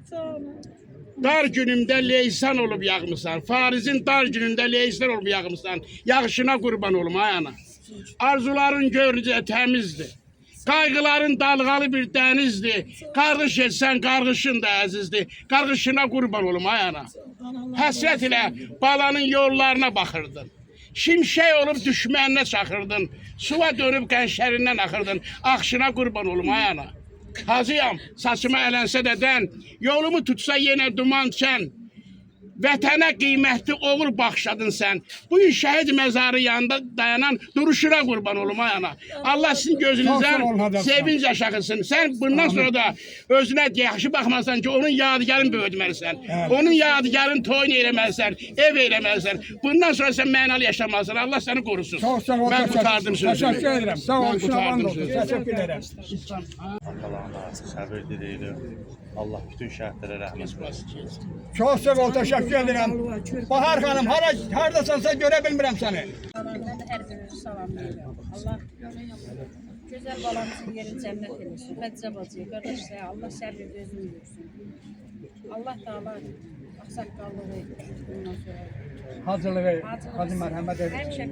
Dar günümdə leysan olub yağmısan. Farizin dar günündə leysan olub yağmısan. Yağışına qurban olma yana. Arzuların görüncə təmizdir. Qayğıların dalğalı bir dənizdir. Qarğış etsən qarğışın da əzizdir. Qarğışına qurban olma yana. Həsrət ilə balanın yollarına baxırdın. Şimşək olub düşməninə çaxırdın. Suva dönüb qənşərindən axırdın. Axşına qurban olma yana. Hazıyam, saçıma ələnsə də dən, yolumu tutsa yenə duman çən. Vətənə qiymətli oğul baxşadın sən. Bugün şəhid məzarı yanında dayanan duruşuna qurban olma yana. Allah sizin gözünüzdən sevinç yaşaxısın. Sən bundan sonra da özünə yaxşı baxmasan ki, onun yadigarını böyütməlisən. Onun yadigarını toyun eləməlisən, ev eləməlisən. Bundan sonra sən mənalı yaşamalısan. Allah səni qorusun. Mən qutardım sözümü. Təşəkkür edirəm. Sağ olun, şaban olsun. Təşəkkür edirəm. Allah'ına səbir diləyirik. Allah bütün şəhidlərə rəhmət eləsin. Çox sağ ol, təşəkkür edirəm. Bahar xanım, haradasansa görə bilmirəm səni. Mən hər birini salamlayıram. Allah gözəl balamızın yerini cənnət eləsin. Xədicə bacıya, qardaşlar, Allah səbir özünü versin. Allah Taala ağsaqqallığı bundan sonra Hacılığı, Hacı Mərhəmət Həmişə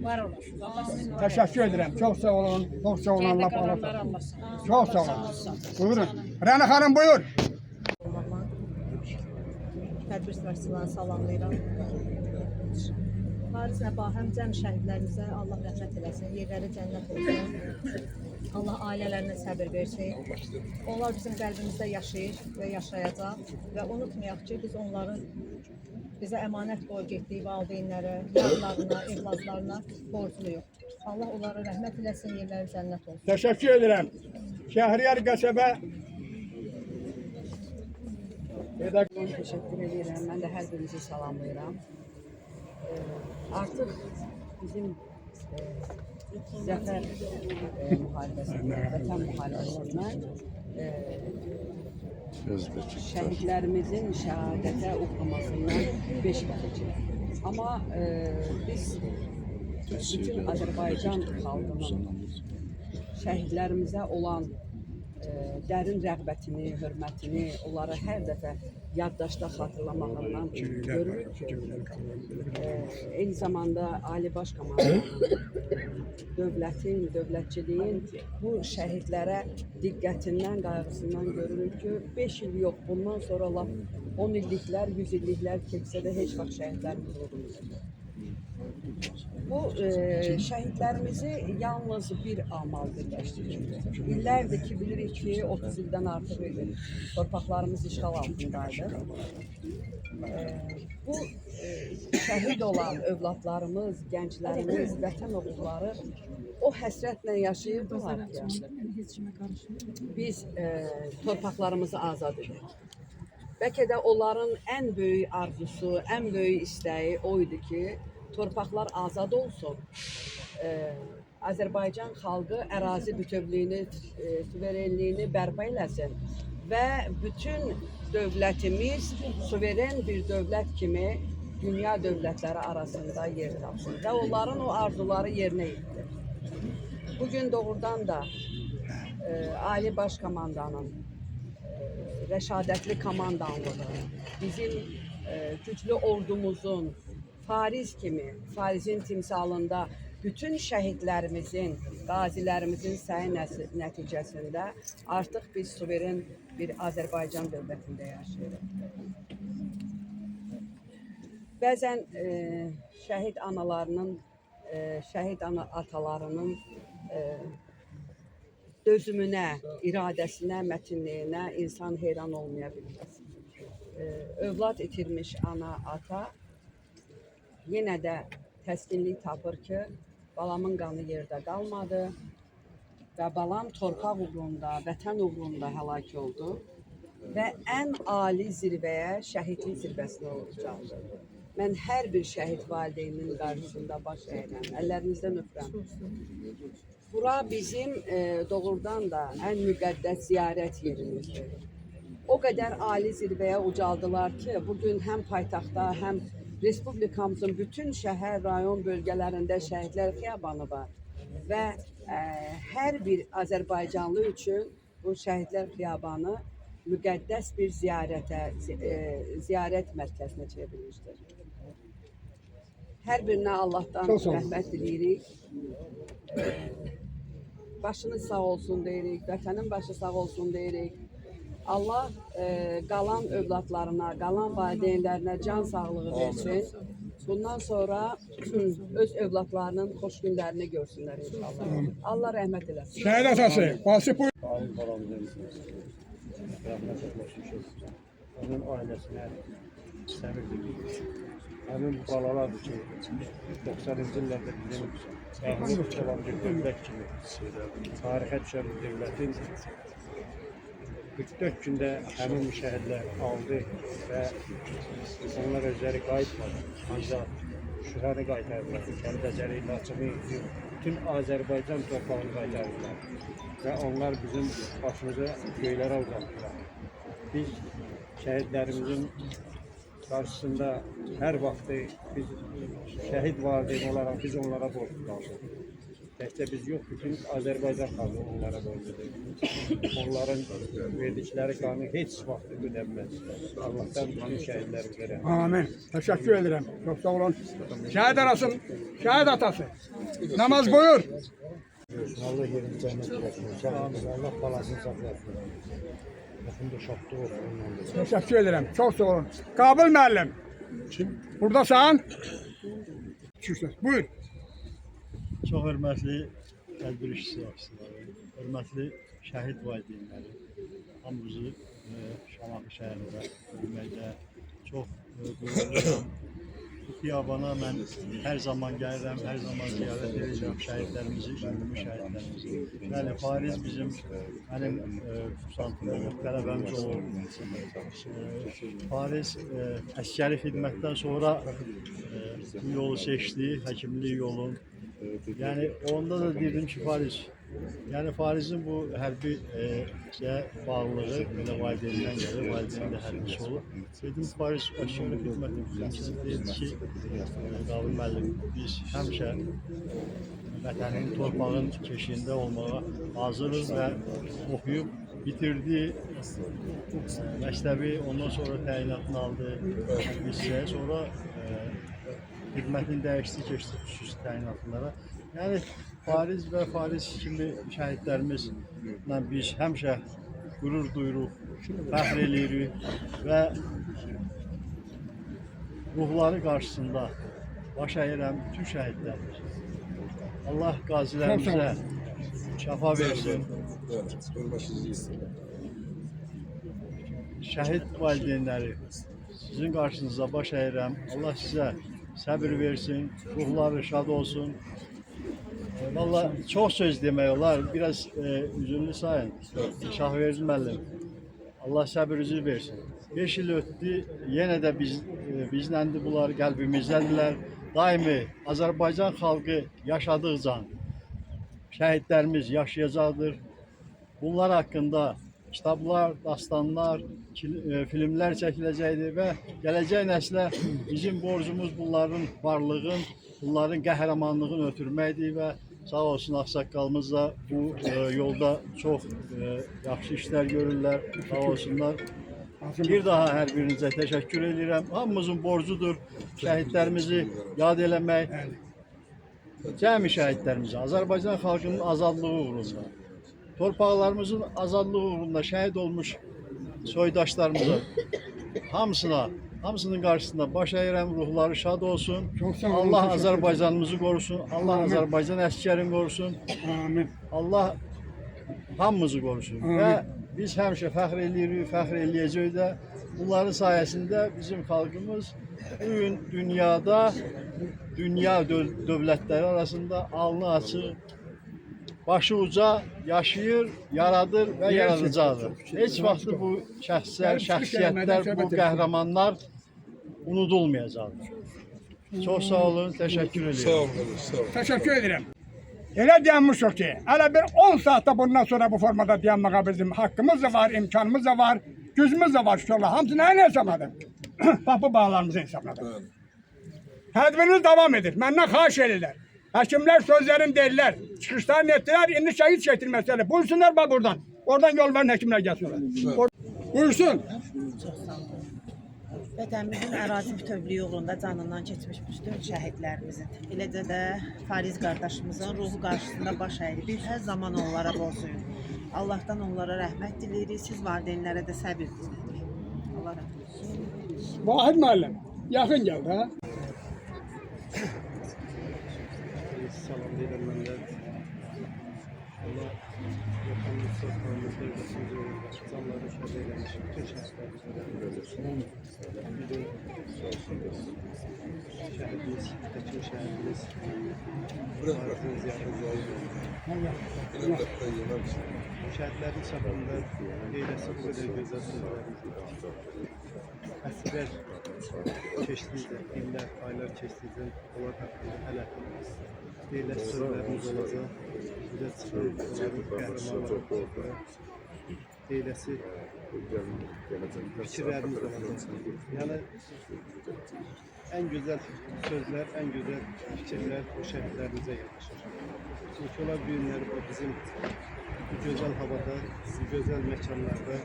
var olasın. Allah sizin Təşəkkür edirəm. Çox sağ olun. Çox sağ olun. Geride Allah kalanları Allah. Allah sağ olsun. Çok sağ olun. Buyurun. Rəna xanım buyur. Tədbir iştirakçılarını salamlayıram. Fariz Nəba, həm cəm şəhidlərimizə Allah rəhmət eləsin, yerləri cənnət olsun. Allah ailələrinə səbir versin. Onlar bizim qəlbimizdə yaşayır və yaşayacaq. Və unutmayaq ki, biz onların bizə əmanət qoyub getdiyi valideynlərə, yavrularına, evladlarına borcluyuq. Allah onlara rəhmət eləsin, yerləri cənnət olsun. Təşəkkür edirəm. Şəhriyar qəsəbə. Teşekkür ederim. Ben de her birinizi salamlayıram. Artık bizim Zəfər müharibəsindən, Vətən müharibəsindən şəhidlərimizin şəhadətə uğramasından 5 il keçir. Amma biz bütün Azərbaycan xalqının şəhidlərimizə olan dərin rəğbətini, hörmətini, onları hər dəfə yaddaşda xatırlamağından görürük ki, eyni zamanda Ali Baş Komandanın, dövlətin, dövlətçiliyin bu şəhidlərə diqqətindən, qayğısından görürük ki, 5 il yox, bundan sonra 10 illiklər, 100 illiklər keçsə də heç vaxt şəhidlərimiz olmayacaq. Bu şəhidlərimizi yalnız bir amal birləşdirir. İllərdir ki, bilirik ki, 30 ildən artıq torpaqlarımız işğal altındaydı. Bu şəhid olan övladlarımız, gənclərimiz, vətən oğulları o həsrətlə yaşayırdılar ki, biz torpaqlarımızı azad edək. Bəlkə də onların ən böyük arzusu, ən böyük istəyi o idi ki, torpaqlar azad olsun, Azərbaycan xalqı ərazi bütövlüyünü, suverenliyini bərpa eləsin və bütün dövlətimiz suveren bir dövlət kimi dünya dövlətləri arasında yer tapsın və onların o arzuları yerinə yetdi. Bugün doğrudan da Ali Baş Komandanın rəşadətli komandanlığı, bizim güclü ordumuzun Fariz kimi, Farizin timsalında bütün şəhidlərimizin, qazilərimizin səyi nəticəsində artıq biz suveren bir Azərbaycan dövlətində yaşayırıq. Bəzən şəhid analarının, şəhid atalarının dözümünə, iradəsinə, mətinliyinə insan heyran olmaya bilməz. Övlad itirmiş ana, ata yenə də təskinlik tapır ki, balamın qanı yerdə qalmadı və balam torpaq uğrunda, vətən uğrunda həlak oldu və ən ali zirvəyə, şəhidlik zirvəsinə olacaqdır. Mən hər bir şəhid valideyninin qarşısında baş əyirəm, əllərinizdən öpürəm. Bura bizim doğrudan da ən müqəddəs ziyarət yerimizdir. O qədər ali zirvəyə ucaldılar ki, bugün həm paytaxtda, həm Respublikamızın bütün şəhər, rayon bölgələrində şəhidlər xiyabanı var və hər bir Azərbaycanlı üçün bu şəhidlər xiyabanı müqəddəs bir ziyarət mərkəzinə çevrilmişdir. Hər birinə Allahdan rəhmət diləyirik. Başınız sağ olsun deyirik, vətənin başı sağ olsun deyirik. Allah qalan övladlarına, qalan valideynlərinə can sağlığı versin. Bundan sonra öz övladlarının xoş günlərini görsünlər inşallah. Allah rəhmət eləsin. Şəhid atası, Vasif buyur. Fariz balamızın rəhmət etmişik. Onun ailəsinə səbir dilirik. Həmin bu balalardır ki, 90-cı illərdə bizim məğlub olan bir dövlət kimi tarixə düşən bir dövlətin 44 gündə həmin şəhidlər aldı və onlar özləri qayıtmadı. Ancaq Şühəni qaytardılar, Kəndəcəri, Laçını, bütün Azərbaycan torpağını qaytardılar və onlar bizim başımıza göylərə uzatdılar. Biz şəhidlərimizin qarşısında hər vaxtı biz şəhid valideyn olaraq biz onlara borclu qaldıq. Təkcə biz yox, bütün Azərbaycan xalqı onlara borcludur. Onların verdikləri qanı heç vaxt ödənməz. Allah'tan bütün şəhidlərimizə rəhmət. Amin. Teşekkür ederim. Çok sağ olun. Şehit arasın. Şehit atası. Namaz buyur. Allah yerini cennet versin. Allah balasını saklasın. Bakın da şaptı olsun. Teşekkür ederim. Çok sağ olun. Kabul müəllim. Kim? Buradasan. Buyur. Çox hörmətli tədbir iştirakçıları, hörmətli şəhid valideynləri, hamımızı Şamaxı şəhərində görməkdə çox qürurluyam. Bu xiyabana mən hər zaman gəlirəm, hər zaman ziyarət edəcəm şəhidlərimizi, ümumi şəhidlərimizi. Bəli, Fariz bizim, mənim kursantım, tələbəmiz olur. Fariz əskəri xidmətdən sonra bu yolu seçdi, həkimlik yolun. Yani onda da dedim ki Fariz, yani Fariz'in bu hərbi bağlılığı böyle valideyninden gelir, valideynin de hərbisi olur. Dedim Fariz aşırı xidmətin dedi ki, Qavil müəllim, biz həmişə vətənin, torpağın keşiyində olmağa hazırız və oxuyub bitirdi, məktəbi, ondan sonra təyinatını aldı, hissəyə, sonra xidmətini dəyişdi, keçdi xüsusi təyinatlara. Yəni Fariz və Fariz kimi şəhidlərimizlə biz həmişə qürur duyuruq, fəxr eləyirik və ruhları qarşısında baş əyirəm bütün şəhidlərimiz. Allah qazilərimizə şəfa versin. Şəhid valideynləri, sizin qarşınızda baş əyirəm. Allah sizə səbir versin, ruhları şad olsun. Valla çox söz demək olar, biraz üzünlü sayın. Şahverdi müəllim, Allah səbirinizi versin. 5 il ötdü, yenə də bizləndir bunlar, qəlbimizdədirlər. Daimi Azərbaycan xalqı yaşadıqca şəhidlərimiz yaşayacaqdır. Bunlar haqqında kitablar, dastanlar, filmlər çəkiləcəkdir və gələcək nəslə bizim borcumuz bunların varlığın, bunların qəhrəmanlığını ötürməkdir və sağ olsun ağsaqqalımız da bu yolda çox yaxşı işlər görürlər, sağ olsunlar. Bir daha hər birinizə təşəkkür edirəm. Hamımızın borcudur şəhidlərimizi yad eləmək, cəmi şəhidlərimizi, Azərbaycan xalqının azadlığı uğrunda, torpaqlarımızın azadlığı uğrunda şəhid olmuş soydaşlarımıza, hamısının qarşısında baş əyirəm, ruhları şad olsun. Allah Azərbaycanımızı qorusun, Allah Azərbaycan əskərini qorusun, Allah hamımızı qorusun. Və biz həmişə fəxr eləyirik, fəxr eləyəcəyik də. Bunların sayəsində bizim xalqımız bugün dünyada, dünya dövlətləri arasında alnı açıq, başı uca yaşayır, yaradır və yaradacaqdır. Heç vaxt bu şəxslər, şəxsiyyətlər, bu qəhrəmanlar unudulmayacaqdır. Çox sağ olun, təşəkkür edirəm. Sağ olun, sağ olun. Teşekkür ederim. Elə dayanmışıq ki, hələ bir 10 saatte bundan sonra bu formada dayanmağa bizim hakkımız da var, imkanımız da var, gücümüz de var şükürler. Hamısını aynı hesapladım. Bak bu bağlarımızı hesapladım. Tədbiriniz devam edir. Məndən xahiş edirlər. Həkimlər sözlərini deyirlər, çıxışlarını etdilər, indi şəhid çəkilməsələr. Buyursunlar bak buradan. Oradan yol verin həkimlər gəlsinlər. Buyursun. Vətənimizin ərazi bütövlüyü uğrunda canından keçmiş bütün şəhidlərimizin, eləcə də Fariz qardaşımızın ruhu qarşısında baş əyirik. Biz hər zaman onlara borcluyuz. Allah'tan onlara rəhmət diləyirik. Siz valideynlərə də səbir diləyirik. Allah rəhmət olsun. Vahid müəllim, yaxın gəldi ha. Salam deyirəm mən də. Allah yaxınlıqda qalmamızda evdəsiniz yolunda canları şəhid eləmiş bütün şəhidlərimizə rəhmət olsun. Bir də şəhidimiz, həkim şəhidimiz Farizin ziyarət şəhidlərin safında eyləsi bu qədər gözəl sözlər. Əsrlər keçdikcə, illər, aylar keçdikcə onlar haqqında hələ eyləsi sözlərimiz olacaq. Bizə çıxır, onların qəhrəmanları. eyləsi fikirlərimiz olacaq. Yəni ən gözəl sözlər, ən gözəl fikirlər o şəhidlərimizə yanaşır. Çünki onlar bu günləri bizim bu gözəl havada, bu gözəl məkanlarda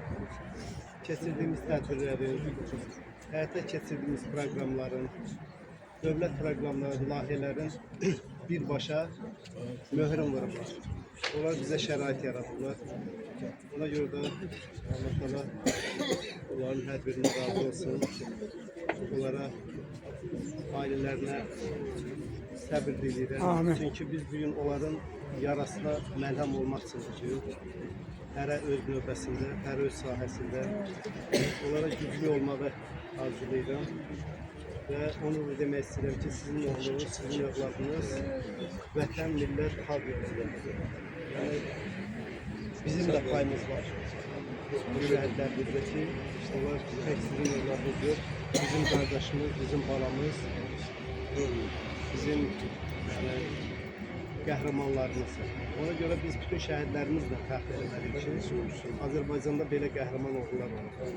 keçirdiyimiz tədbirlərin, həyata keçirdiyimiz proqramların, dövlət proqramları, layihələrin birbaşa möhrün vururlar. Onlar bizə şərait yaradıblar. Ona görə də Allah təala onların hər birinə razı olsun. Onlara, ailələrinə səbir diləyirəm. Çünki biz bugün onların yarasına məlhəm olmaq üçün hərə öz növbəsində, hər öz sahəsində onlara güclü olmağı arzulayıram. Və onu da demək istəyirəm ki, sizin oğlunuz, sizin övladınız vətən, millət, xalq yolundadır. Yəni, bizim də payımız var. Bu şəhidlərimizdə ki, onlar tək sizin övladınızdır, bizim qardaşımız, bizim balamız, bizim qəhrəmanlarımızdır. Ona görə biz bütün şəhidlərimizlə fəxr etməliyik ki, Azərbaycanda belə qəhrəman oğullar var.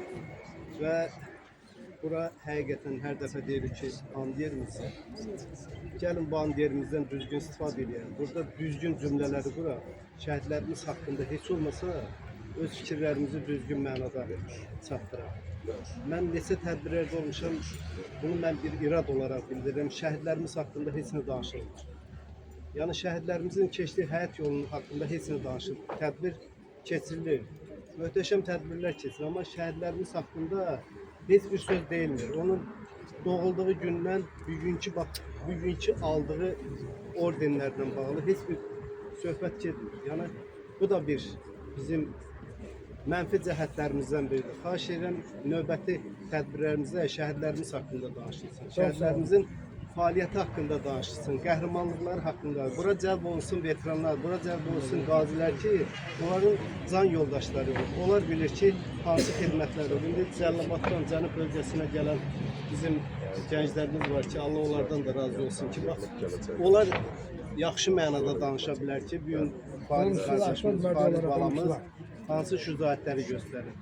Və bura həqiqətən hər dəfə deyirik ki, and yerimizsə, gəlin bu and yerimizdən düzgün istifadə edelim. Burada düzgün cümlələri qura, şəhidlərimiz haqqında heç olmasa öz fikirlərimizi düzgün mənada çatdıraq. Mən neçə tədbirlərdə olmuşam, bunu mən bir irad olaraq bildirirəm, şəhidlərimiz haqqında heç nə danışılmır. Yəni şəhidlərimizin keçdiyi həyat yolunun haqqında heç nə danışılmır. Tədbir keçirilir, möhtəşəm tədbirlər keçirilir, amma şəhidlərimiz haqqında heç bir söz deyilmir. Onun doğulduğu gündən bugünkü aldığı ordenlərlə bağlı heç bir söhbət getmir. Yəni bu da bir bizim mənfi cəhətlərimizdən biridir. Xahiş edirəm, növbəti tədbirlərimizdə şəhidlərimiz haqqında danışılsın. Şəhidlərimizin fəaliyyəti haqqında danışılsın, qəhrəmanlıqları haqqında. Bura cəlb olunsun veteranlar, bura cəlb olunsun qazilər ki, onların can yoldaşları olur. Onlar bilir ki, hansı xidmətlər olur. İndi Cəlilabaddan Cənub bölgəsinə gələn bizim gənclərimiz var ki, Allah onlardan da razı olsun ki, bax, onlar yaxşı mənada danışa bilər ki, bu gün Fariz qardaşımız, Fariz balamız hansı şücaətləri göstərir.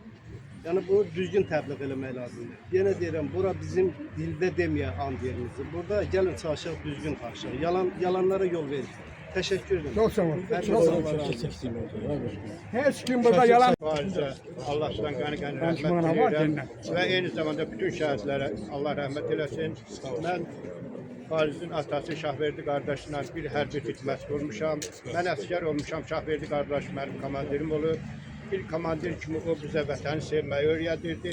Yəni bunu düzgün təbliğ eləmək lazımdır. Yenə deyirəm, bura bizim dildə deməyə and yerimizdir. Burada gəlin çalışaq, düzgün danışaq. Yalanlara yol verin. Təşəkkür ederim. Çok sağ olun. Heç kim burada yalan. Farizə Allahdan qəni-qəni rəhmət diləyirəm və eyni zamanda bütün şəhidlərə Allah rəhmət eləsin. Mən Farizin atası Şahverdi qardaşla bir hərbi xidmət qurmuşam. Mən əsgər olmuşam, Şahverdi qardaş mənim komandirim olur. Bir komandir kimi o bizə vətəni sevməyi öyrədirdi,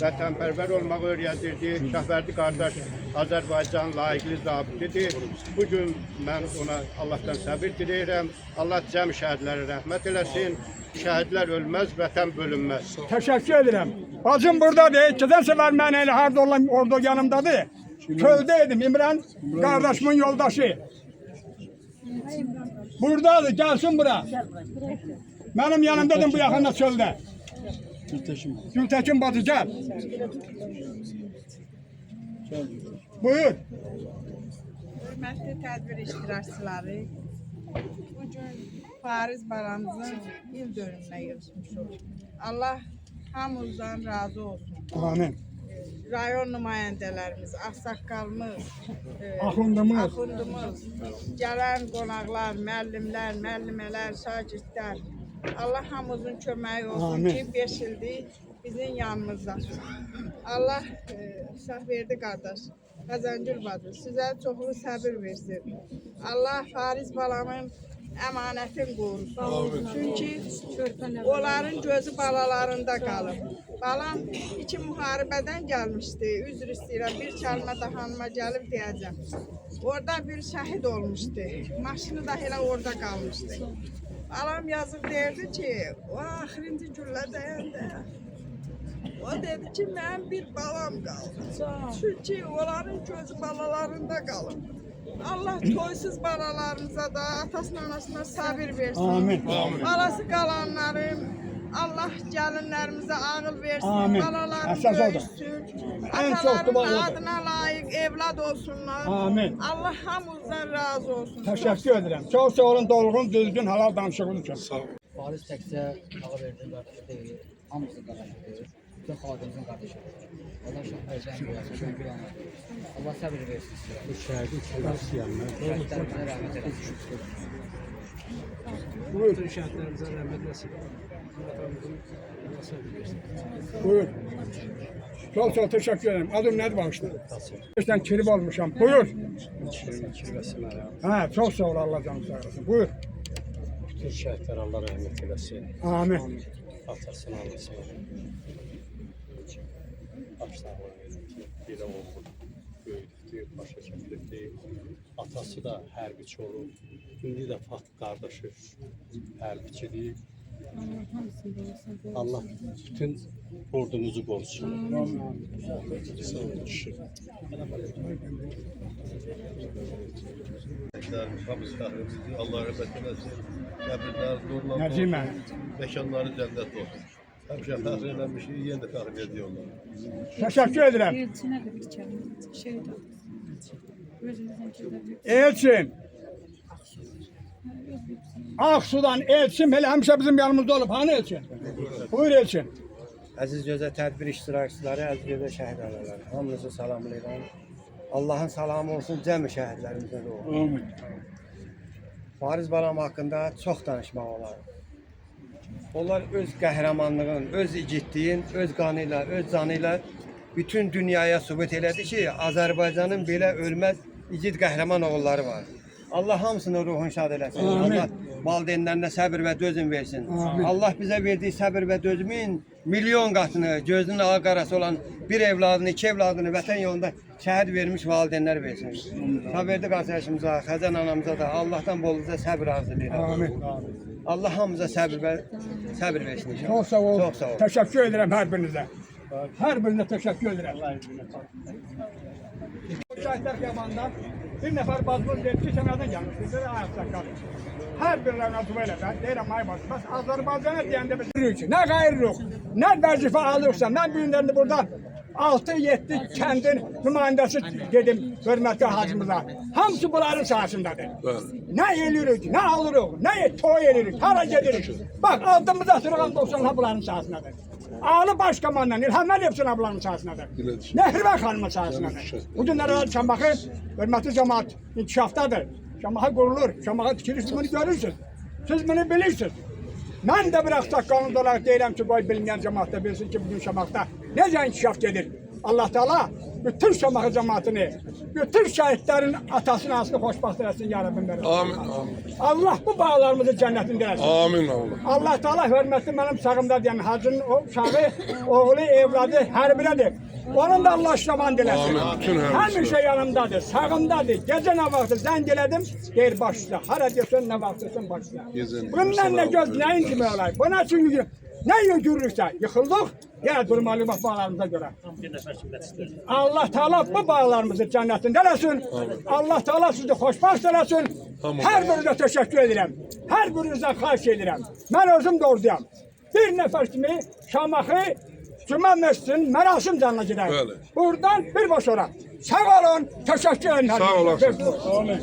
vətənpərvər olmağı öyrədirdi. Şahverdi qardaş Azərbaycan layiqli zabitidir. Bugün mən ona Allahdan səbir diləyirəm. Allah cəm şəhidlərə rəhmət eləsin. Şəhidlər ölməz, vətən bölünməz. Təşəkkür edirəm. Bacım buradadır. Keçən səfər mən elə harda olan orada yanımdadır. Köldəydim İmran qardaşımın yoldaşı. Buradadır, gəlsin bura. Mənim yanımdadır bu yaxında çöldə. Gültekin bacı gəl. Buyur. Hörmətli tədbir iştirakçıları, bugün Fariz balamızın il dönümünə yığışmışıq. Allah hamımızdan razı olsun. Amin. Rayon nümayəndələrimiz, ağsaqqalımız, Axundumuz, gələn qonaqlar, müəllimlər, müəllimələr, şagirdlər. Allah hamımızın köməyi olsun Amin. ki, 5 ildir bizim yanımızdadır. Allah Şahverdi qardaş, Xəzəngül bacı, sizə çoxlu səbir versin. Allah Fariz balamın əmanətin qorusun. Çünki onların gözü balalarında qalıb. Balam 2 müharibədən gəlmişdi. Üzr istəyirəm, bir kəlmə də hanıma gəlib deyəcəm. Orada bir şəhid olmuşdu. Maşını da elə orada qalmışdı. Balam yazıb deyirdi ki, o axırıncı güllə dəyəndə o dedi ki, mənim bir balam qaldı. Çünki onların gözü balalarında qalıb. Allah toysuz balalarımıza da, atasına, anasına sabir versin. Amin. Balası qalanlarım, Allah gəlinlərimizə ağıl versin, Amin. balalarımız Əsas odur. böyüsün, En çok da ataların odur. adına layık evlad olsunlar. Amin. Allah hamımızdan razı olsun. Təşəkkür edirəm. Çox sağ olun, dolğun, düzgün, halal danışığınız üçün. Sağ olun. Fariz təkcə Ağabeyinin qardaşı deyil, hamımızın qardaşıdır. Bütün xalqımızın qardaşıdır. Allah şəhərdən görsün, Allah səbir versin sizə. Bu şəhərin şəhidlərimizə rəhmət eləsin. Bütün şəhidlərimizə rəhmət eləsin. Allah səbir versin. Buyur. Çok çok teşekkür ederim. Adım nedir bağışla? İşte kirip olmuşam. Buyur. Ha, çok sağ ol, Allah canı sağ olasın. Buyur. Bütün şəhidlər Allah rəhmət eləsin. Amin. Atasını anlasın. Başlarına verin ki, belə oldu. Böyüdükdür, başa çəkdirdi. Atası da hərbiçi olub. İndi də Fat qardaşı hərbiçidir. Allah bütün ordumuzu qorusun. Allah rəhmət eləsin. Qəbirlər nurla Nəcimə. Məkanları cənnət olsun. Həmişə fəxr eləmişik, yenə də fəxr ediyorlar. Teşekkür ederim. Elçinə bir şey də. Elçin. Aksu'dan Elçin hele hemşe bizim yanımızda olup. Hani Elçin? Buyur Elçin. Əziz gözəl tədbir iştirakçıları, əziz gözəl şəhid ailələri, hamınızı salamlayıram. Allahın salamı olsun cəmi şəhidlərimizə də olsun. Amin. Fariz balam haqqında çox danışmaq olar. Onlar öz qəhrəmanlığın, öz igidliyin, öz qanı ilə, öz canı ilə bütün dünyaya sübut elədi ki, Azərbaycanın belə ölməz igid qəhrəman oğulları var. Allah hamısını ruhun şad eləsin. Amin. Allah valideynlərinə səbir və dözüm versin. Amin. Allah bizə verdiyi səbir və dözümün milyon qatını, gözünün ağı qarası olan bir evladını, iki evladını vətən yolunda şəhid vermiş valideynlər versin. Sabirli qardaşımıza, Xəzən anamıza da Allahdan bolluca səbir arzulayıram. Amin. Allah hamımıza səbir versin. Çok sağ ol. Çok sağ ol. Teşekkür ederim her birinize. Her birine teşekkür ederim. Şahitler Yaman'dan bir nefer bazımız dedi ki kenardan gelmiş. Bizde de ayakta kalmış. Her birine böyle ben deyirəm ay başı. Bas Azerbaycan'a diyende biz ne gayrı yok. Ne vazife alırsa, ne büyünlerini buradan 6-7 kəndin nümayəndəsi dedim hörmətli hacımıza. Hamısı bunların sahasındadır. Ne elirik, ne alırıq, ne toy elirik, hara gedirik. Bak aldığımız atırıqan 90 bunların sahasındadır. Ağlı Başkomandan İlham Əliyevsin bunların sahasındadır. Nehriban xanımın sahasındadır. Bu günlər Şamaxı hörmətli cəmaat inkişafdadır. Şamaxı qurulur, Şamaxı tikilir, siz bunu görürsünüz. Siz bunu bilirsiniz. Mən də bir ağsaqqalınız olaraq deyirəm ki, qoy bilməyən cəmaat da bilsin ki, bugün Şamaxda necə inkişaf gedir. Allah Teala bütün Şamaxı cəmaatını, bütün şəhidlərin atasını, anasını xoşbaxt eləsin, ya Rabbim verir. Amin, amin. Allah bu bağlarımızı cənnətində eləsin. Amin Allah. Allah Teala hörmətli mənim sağımda deyən hacının o uşağı, oğlu, evladı hərbilədir. Onun da Allah şaman diləsin. Amin. Bütün Həmişə yanımdadır, sağımdadır. Gecə nə vaxtı zəng elədim, deyir başla. Hara desən, nə vaxt desən başla. Bundan nə göz, nəyin kimi olar? Buna çünki nə yürürüksə, yıxıldıq, yenə durmalıyıq bağlarımıza görə. Allah Teala bu bağlarımızı cənnətində eləsin. Allah Teala sizi xoşbaxt eləsin. Hər birinizə təşəkkür edirəm. Hər birinizdən xahiş edirəm. Mən özüm doğruyam. Bir nəfər kimi Şamaxı Cümə Məscidinin mərasim canına gedər. Buradan bir baş ora. Sağ olun, təşəkkür edin. Sağ olasın. Amin.